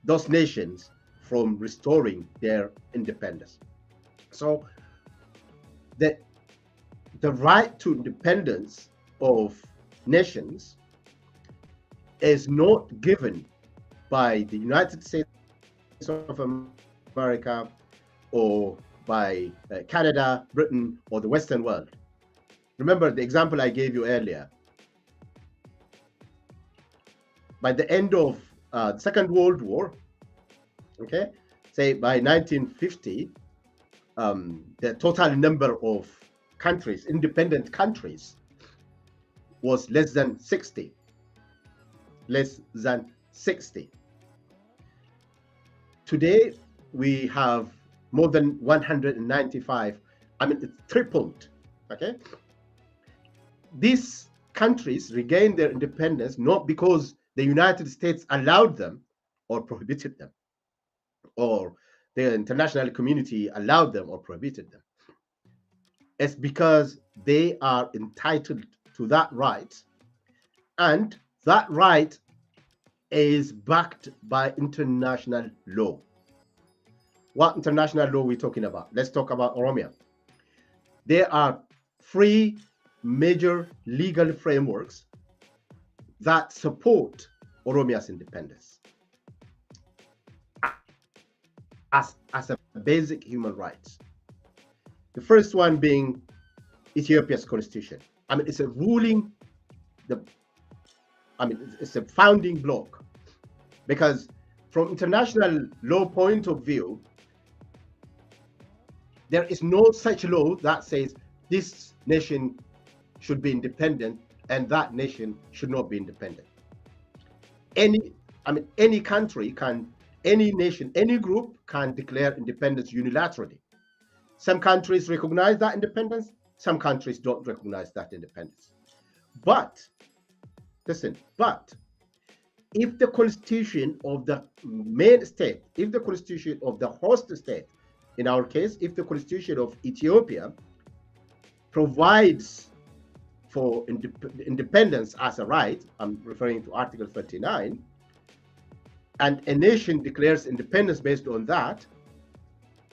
those nations from restoring their independence. So the right to independence of nations is not given by the United States of America or by Canada, Britain, or the Western world. Remember the example I gave you earlier. By the end of the Second World War, okay, say by 1950, the total number of countries, independent countries, was less than 60. Less than 60. Today, we have more than 195. I mean, it's tripled, okay? These countries regained their independence not because the United States allowed them or prohibited them, or the international community allowed them or prohibited them. It's because they are entitled to that right, and that right is backed by international law. What international law are we talking about? Let's talk about Oromia. There are 3 major legal frameworks that support Oromia's independence as a basic human rights. The first one being Ethiopia's constitution. I mean, it's a ruling, it's a founding block, because from international law point of view, there is no such law that says this nation should be independent and that nation should not be independent. Any country can, any nation, any group can declare independence unilaterally. Some countries recognize that independence, some countries don't recognize that independence. But, listen, but if the constitution of the main state, if the constitution of the host state, in our case, if the constitution of Ethiopia provides for independence as a right, I'm referring to Article 39, and a nation declares independence based on that,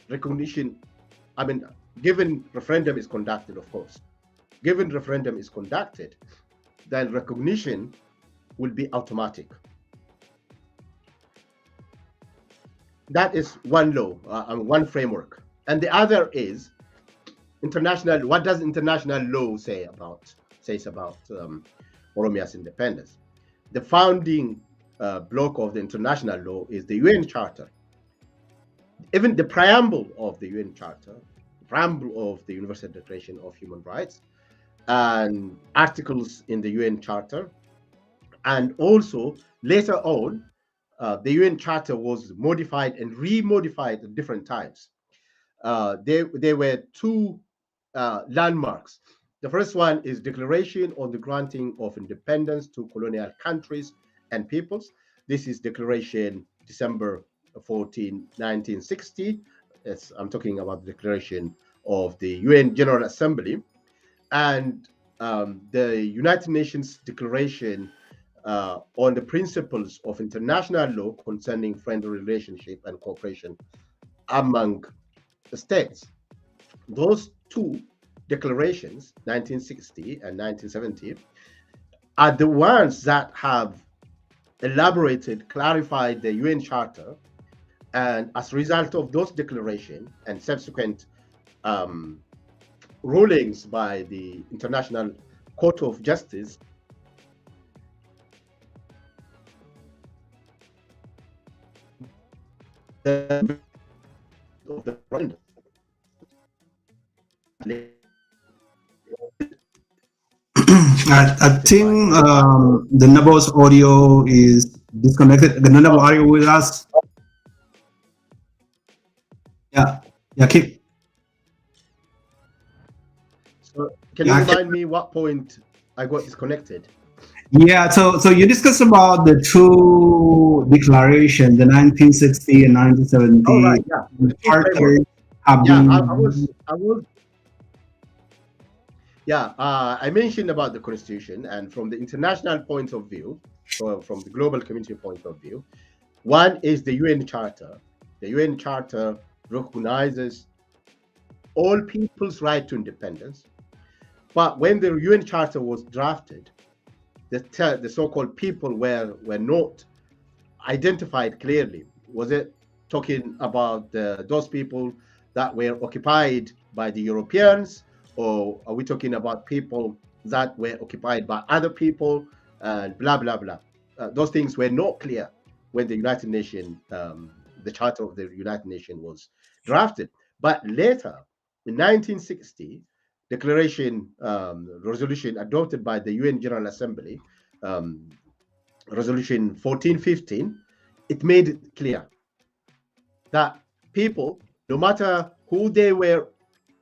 recognition, given referendum is conducted, of course, given referendum is conducted, then recognition will be automatic. That is one law, one framework. And the other is international. What does international law says about Oromia's independence? The founding block of the international law is the UN Charter. Even the preamble of the UN Charter, the preamble of the Universal Declaration of Human Rights, and articles in the UN Charter, and also later on, the UN Charter was modified and re-modified at different times. There were two landmarks. The first one is Declaration on the Granting of Independence to Colonial Countries and Peoples. This is Declaration December 14, 1960. I'm talking about the Declaration of the UN General Assembly. And the United Nations Declaration on the Principles of International Law concerning friendly relationship and cooperation among the states. Those two declarations, 1960 and 1970, are the ones that have elaborated, clarified the UN Charter, and as a result of those declarations and subsequent rulings by the International Court of Justice, of the referendum. I think the Denebo's audio is disconnected. The Denebo Wario with us. Yeah, keep. So can you remind me what point I got disconnected? Yeah, so you discussed about the two declarations, the 1960 and 1970. Oh, right, yeah. The charters have Yeah, been. I was. Yeah, I mentioned about the Constitution, and from the international point of view, or from the global community point of view, one is the UN Charter. The UN Charter recognizes all people's right to independence. But when the UN Charter was drafted, the so-called people were not identified clearly. Was it talking about those people that were occupied by the Europeans, or are we talking about people that were occupied by other people, and blah, blah, blah. Those things were not clear when the United Nations, the Charter of the United Nations was drafted. But later, in 1960, declaration, resolution adopted by the UN General Assembly, resolution 1415, it made it clear that people, no matter who they were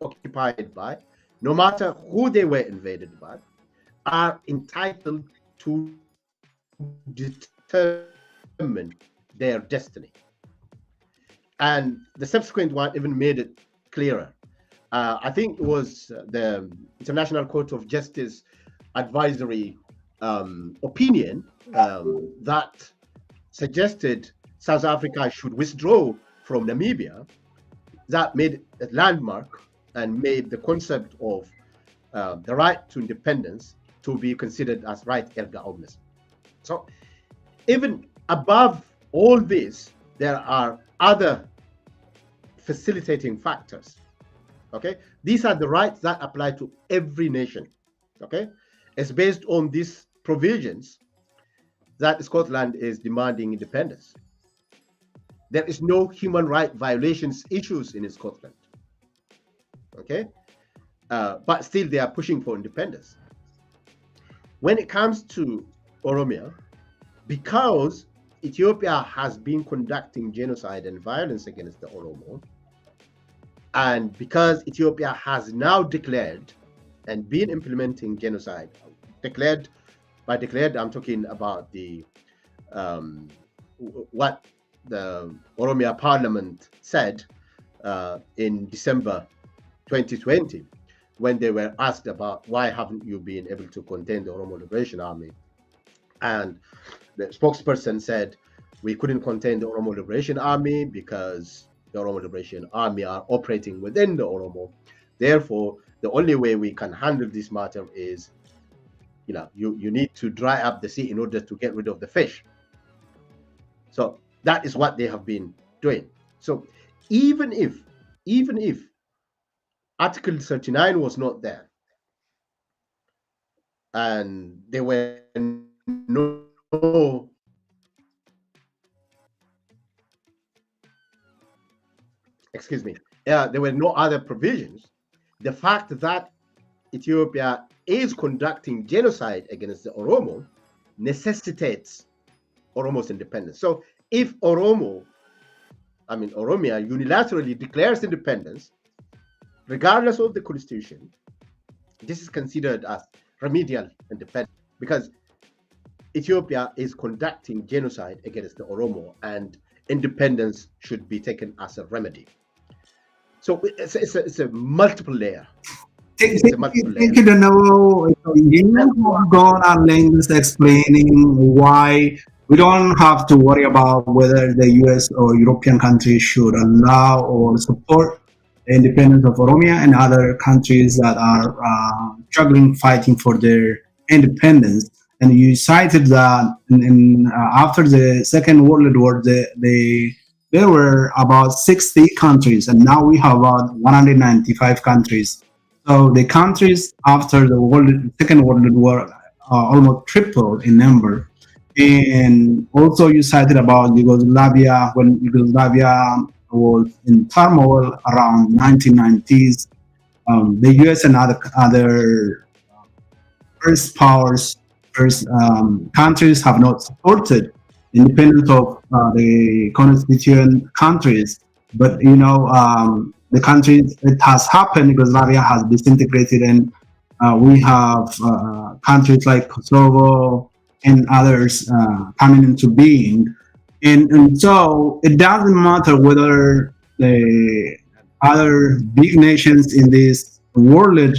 occupied by, no matter who they were invaded by, are entitled to determine their destiny. And the subsequent one even made it clearer. I think it was the International Court of Justice advisory opinion that suggested South Africa should withdraw from Namibia, that made a landmark and made the concept of the right to independence to be considered as right erga omnes. So even above all this, there are other facilitating factors. Okay, these are the rights that apply to every nation. Okay, it's based on these provisions that Scotland is demanding independence. There is no human right violations issues in Scotland. Okay, but still they are pushing for independence. When it comes to Oromia, because Ethiopia has been conducting genocide and violence against the Oromo, and because Ethiopia has now declared and been implementing genocide, declared, by declared, I'm talking about the what the Oromia Parliament said in December 2020, when they were asked about why haven't you been able to contain the Oromo Liberation Army, and the spokesperson said we couldn't contain the Oromo Liberation Army because the Oromo Liberation Army are operating within the Oromo. Therefore, the only way we can handle this matter is, you need to dry up the sea in order to get rid of the fish. So that is what they have been doing. So even if Article 39 was not there, and there were no there were no other provisions, the fact that Ethiopia is conducting genocide against the Oromo necessitates Oromo's independence. So if Oromia unilaterally declares independence, regardless of the constitution, this is considered as remedial independence, because Ethiopia is conducting genocide against the Oromo, and independence should be taken as a remedy. So it's a multiple layer. Thank you, Denebo. You have gone at length explaining why we don't have to worry about whether the US or European countries should allow or support the independence of Oromia and other countries that are struggling, fighting for their independence. And you cited that after the Second World War, there were about 60 countries, and now we have about 195 countries. So the countries after the Second World War almost tripled in number. And also you cited about Yugoslavia, when Yugoslavia was in turmoil around 1990s. The US and other first powers, first countries have not supported independence of the constituent countries. But the countries, it has happened. Yugoslavia has disintegrated, and we have countries like Kosovo and others coming into being. And so it doesn't matter whether the other big nations in this world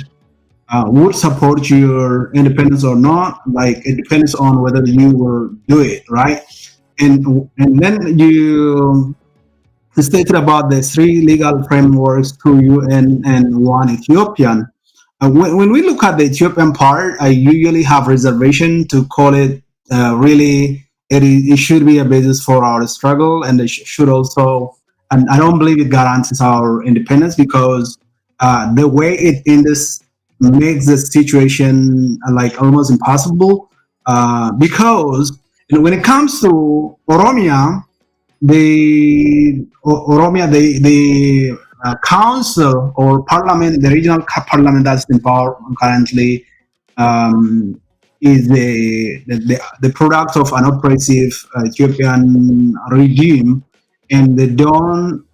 would support your independence or not. Like, it depends on whether you will do it, right? And then you stated about the 3 legal frameworks, 2 UN and 1 Ethiopian. When we look at the Ethiopian part, I usually have reservation to call it really, it should be a basis for our struggle, and it should also, and I don't believe it guarantees our independence, because the way it makes the situation like almost impossible, because when it comes to Oromia, the council or parliament, the regional parliament that's in power currently, is the product of an oppressive Ethiopian regime, and they don't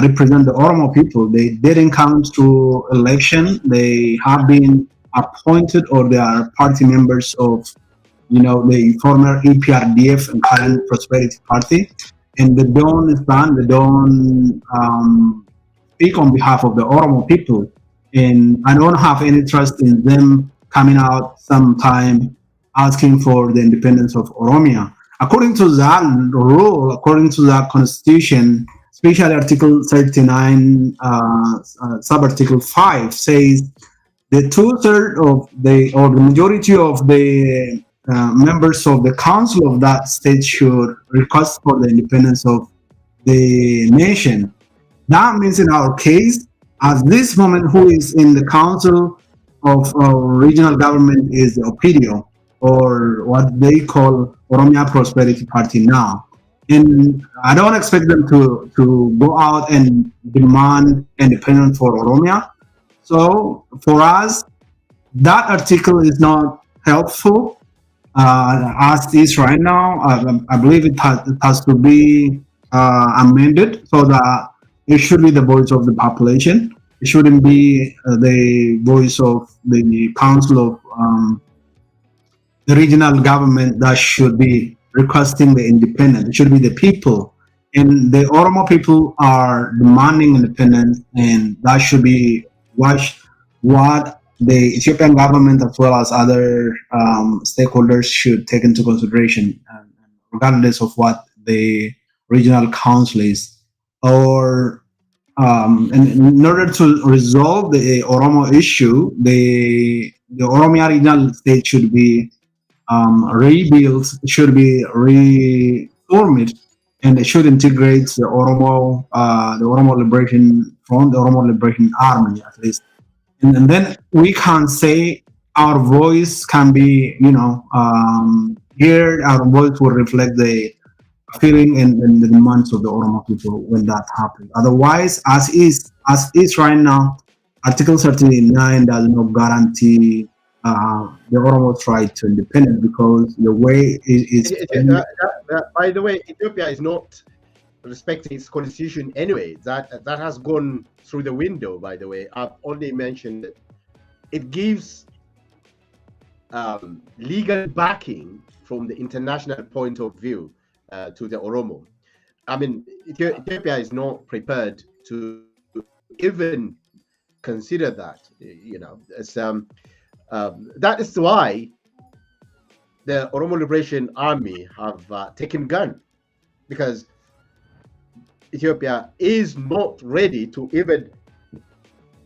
represent the Oromo people. They didn't come to election. They have been appointed, or they are party members of the former EPRDF and current Prosperity Party, and they don't stand, they don't speak on behalf of the Oromo people. And I don't have any trust in them coming out sometime asking for the independence of Oromia. According to that rule, according to that constitution, especially Article 39, sub-article 5 says the 2/3 of or the majority of the members of the council of that state should request for the independence of the nation. That means in our case, at this moment, who is in the council of regional government is the Opidio, or what they call Oromia Prosperity Party now. And I don't expect them to go out and demand independence for Oromia. So for us, that article is not helpful as is right now. I believe it has to be amended so that it should be the voice of the population. It shouldn't be the voice of the Council of the regional government that should be requesting the independence. It should be the people. And the Oromo people are demanding independence, and that should be what, what the Ethiopian government as well as other stakeholders should take into consideration, regardless of what the regional council is. Or and in order to resolve the Oromo issue, the Oromia regional state should be rebuilt, should be reformed, and it should integrate the Oromo Liberation Front, the Oromo Liberation Army at least, and then we can say our voice can be, heard. Our voice will reflect the feeling and the demands of the Oromo people when that happens. Otherwise, as is right now, Article 39 does not guarantee the Oromo's right to independence because the way is By the way, Ethiopia is not respecting its constitution anyway. That has gone through the window. By the way, I've only mentioned it. It gives legal backing from the international point of view to the Oromo. I mean, Ethiopia is not prepared to even consider that. That is why the Oromo Liberation Army have taken gun, because Ethiopia is not ready to even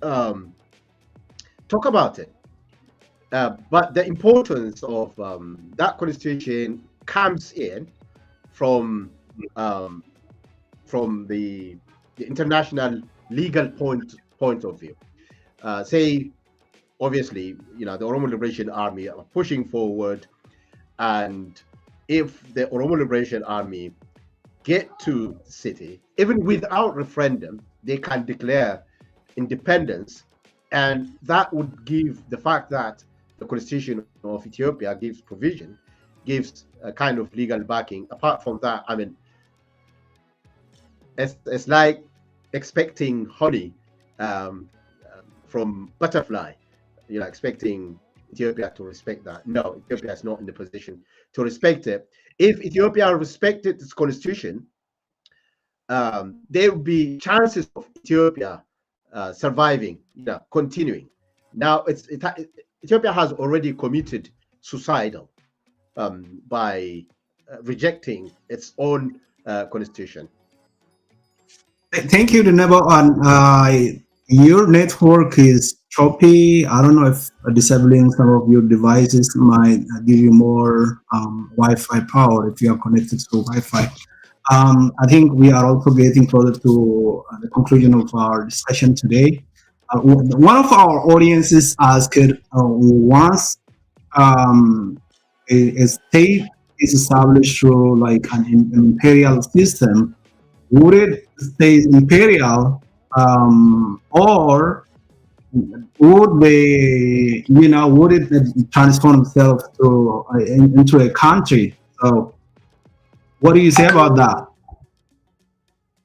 um, talk about it. But the importance of that constitution comes in from um, the international legal point of view. Say, obviously, the Oromo Liberation Army are pushing forward, and if the Oromo Liberation Army get to the city, even without referendum, they can declare independence, and that would give the fact that the constitution of Ethiopia gives provision, gives a kind of legal backing. Apart from that, I mean, it's like expecting honey from butterfly, expecting Ethiopia to respect that. No, Ethiopia is not in the position to respect it. If Ethiopia respected its constitution, there would be chances of Ethiopia surviving, continuing. Now, Ethiopia has already committed suicidal by rejecting its own constitution. Thank you, Denebo. And your network is choppy. I don't know if disabling some of your devices might give you more Wi-Fi power if you are connected to Wi-Fi. I think we are also getting closer to the conclusion of our discussion today. One of our audiences asked once a state is established through like an imperial system, would it stay imperial, or would would it transform itself into a country? So, what do you say about that?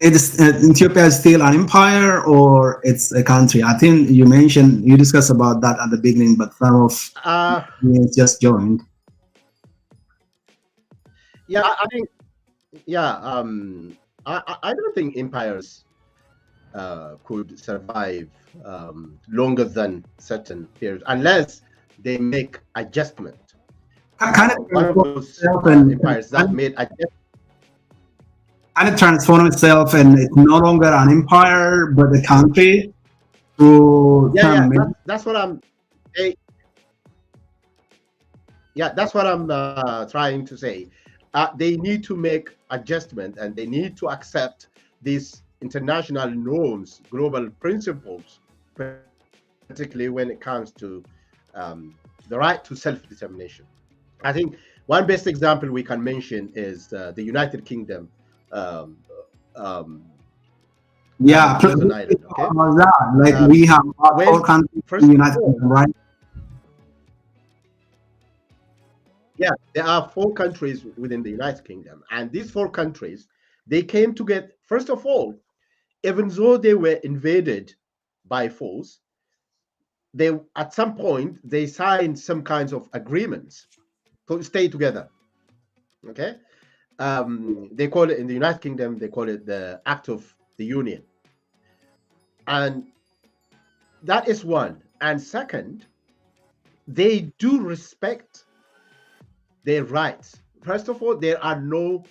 Is Ethiopia is still an empire or it's a country? I think you discussed about that at the beginning, but some of Uh, you just joined. yeah, I think, yeah, I don't think empires could survive longer than certain periods unless they make adjustment. Can it One of transform those itself and empires that made adjustment. it's no longer an empire but a country to Yeah, yeah, some that's what I'm. eh, Yeah, that's what I'm trying to say. They need to make adjustment, and they need to accept these international norms, global principles, particularly when it comes to the right to self-determination. I think one best example we can mention is the United Kingdom um, um, Yeah, just an island. Okay. about that. Like Um, we have about four when countries in first the of United all, Kingdom, right? yeah, there are four countries within the United Kingdom, and these four countries, they came to get, first of all, even though they were invaded by force, they at some point they signed some kinds of agreements to stay together. Okay, they call it in the United Kingdom, they call it the Act of the Union, and that is one. And second, they do respect their rights. First of all, there are no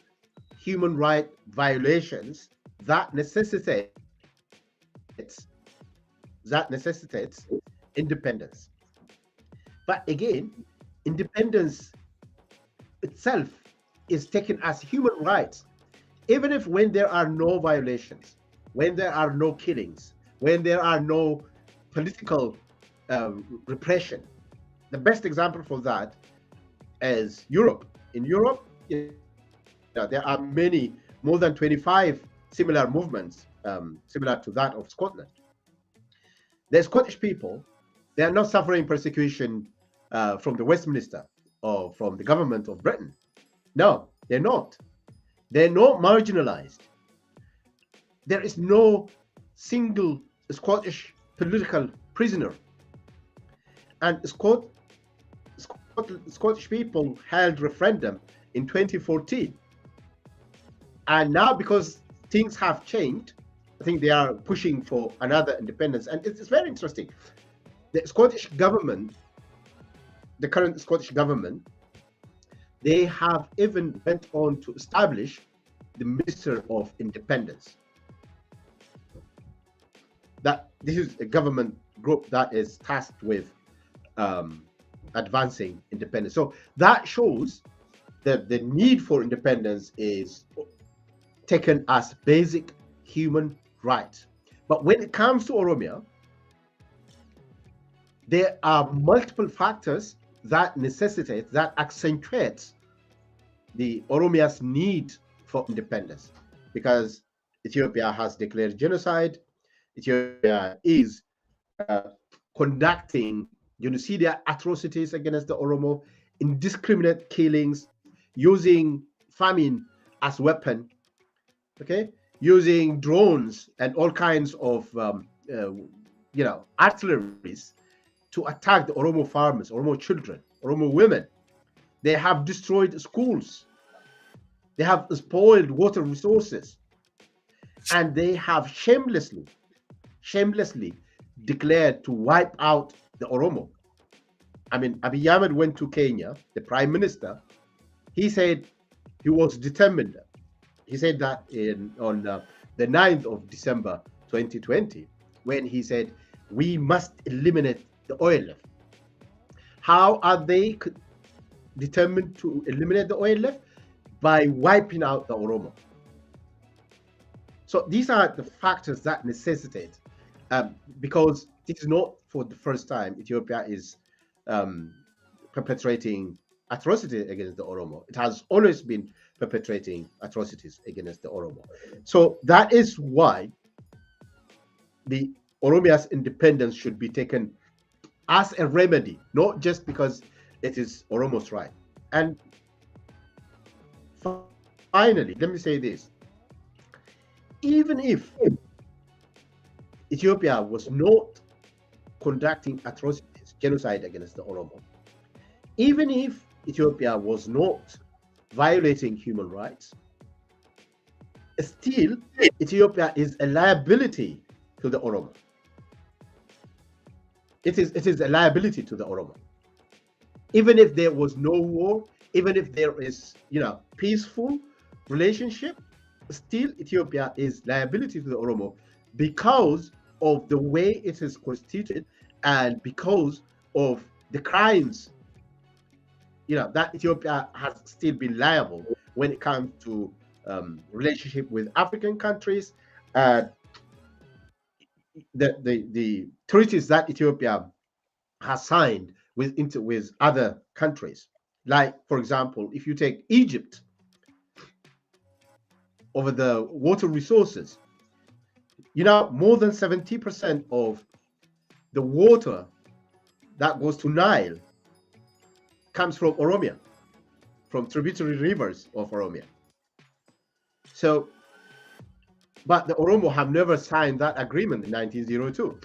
human right violations that necessitates independence. But again, independence itself is taken as human rights, even if when there are no violations, when there are no killings, when there are no political repression. The best example for that is Europe. In Europe, there are many, more than 25 similar movements, similar to that of Scotland. The Scottish people, they are not suffering persecution from the Westminster or from the government of Britain. No, they're not. They're not marginalized. There is no single Scottish political prisoner. And Scottish people held referendum in 2014. And now, because things have changed, I think they are pushing for another independence. And it's very interesting. The Scottish government, the current Scottish government, they have even went on to establish the Minister of Independence. That this is a government group that is tasked with advancing independence. So that shows that the need for independence is taken as basic human right. But when it comes to Oromia, there are multiple factors that necessitate, that accentuates the Oromia's need for independence, because Ethiopia has declared genocide. Ethiopia is conducting genocidal atrocities against the Oromo, indiscriminate killings, using famine as weapon, okay, using drones and all kinds of artilleries to attack the Oromo farmers, Oromo children, Oromo women. They have destroyed schools. They have spoiled water resources, and they have shamelessly declared to wipe out the Oromo. I mean, Abiy Ahmed went to Kenya, the prime minister. He said he was determined. He said that on the 9th of December 2020, when he said, we must eliminate the oil left. How are they determined to eliminate the oil left? By wiping out the Oromo. So these are the factors that necessitate, because it is not for the first time Ethiopia is perpetrating atrocities against the Oromo. It has always been perpetrating atrocities against the Oromo. So that is why the Oromia's independence should be taken as a remedy, not just because it is Oromo's right. And finally, let me say this. Even if Ethiopia was not conducting atrocities, genocide against the Oromo, even if Ethiopia was not violating human rights, still Ethiopia is a liability to the Oromo. It is a liability to the Oromo. Even if there was no war, even if there is peaceful relationship, still Ethiopia is liability to the Oromo because of the way it is constituted and because of the crimes that Ethiopia has still been liable when it comes to relationship with African countries. The treaties that Ethiopia has signed with other countries, like for example, if you take Egypt, over the water resources. You know, more than 70% of the water that goes to Nile comes from Oromia, from tributary rivers of Oromia. So, but the Oromo have never signed that agreement in 1902.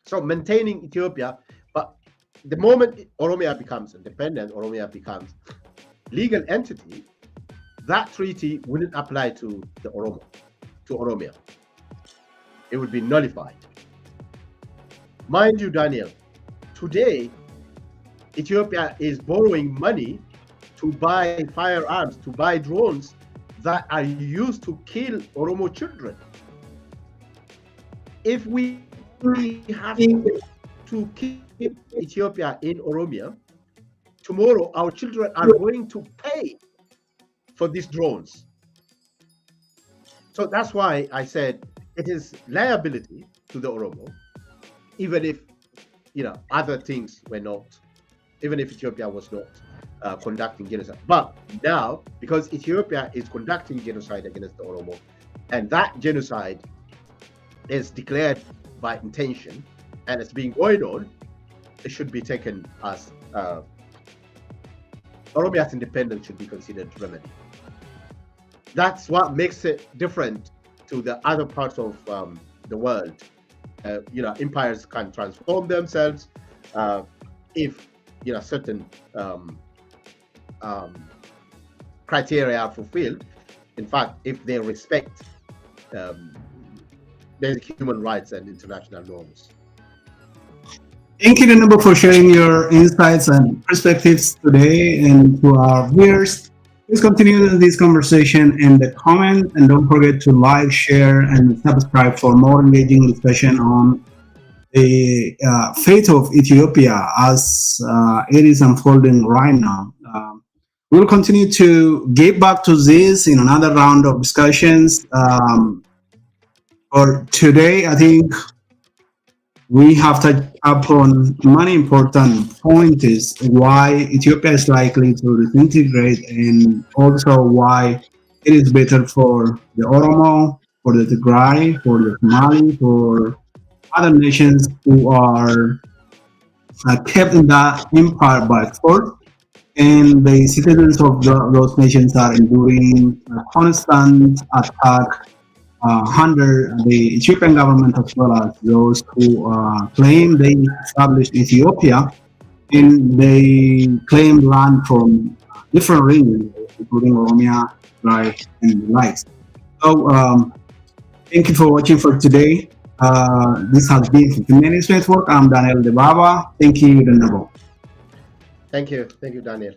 So maintaining Ethiopia, but the moment Oromia becomes independent, Oromia becomes legal entity, that treaty wouldn't apply to the Oromo, to Oromia. It would be nullified. Mind you, Daniel, today Ethiopia is borrowing money to buy firearms, to buy drones that are used to kill Oromo children. If we have to keep Ethiopia in Oromia, tomorrow our children are going to pay for these drones. So that's why I said it is liability to the Oromo, even if other things were not, even if Ethiopia was not conducting genocide. But now, because Ethiopia is conducting genocide against the Oromo, and that genocide is declared by intention and it's being going on, it should be taken as Oromia's independence should be considered remedy. That's what makes it different to the other parts of the world. Empires can transform themselves if certain criteria are fulfilled. In fact, if they respect basic human rights and international norms. Thank you, Denebo, for sharing your insights and perspectives today. And to our viewers, please continue this conversation in the comment, and don't forget to like, share, and subscribe for more engaging discussion on the fate of Ethiopia as it is unfolding right now. We'll continue to get back to this in another round of discussions. For today, I think we have touched upon many important points is why Ethiopia is likely to disintegrate, and also why it is better for the Oromo, for the Tigray, for the Somali, for other nations who are kept in that empire by force, and the citizens of those nations are enduring a constant attack under the Ethiopian government, as well as those who claim they established Ethiopia, and they claim land from different regions, including Oromia, Tigray, and the likes. So, thank you for watching for today. This has been 15 Minutes Network. I'm Daniel Debaba. Thank you, Denebo. Thank you, Daniel.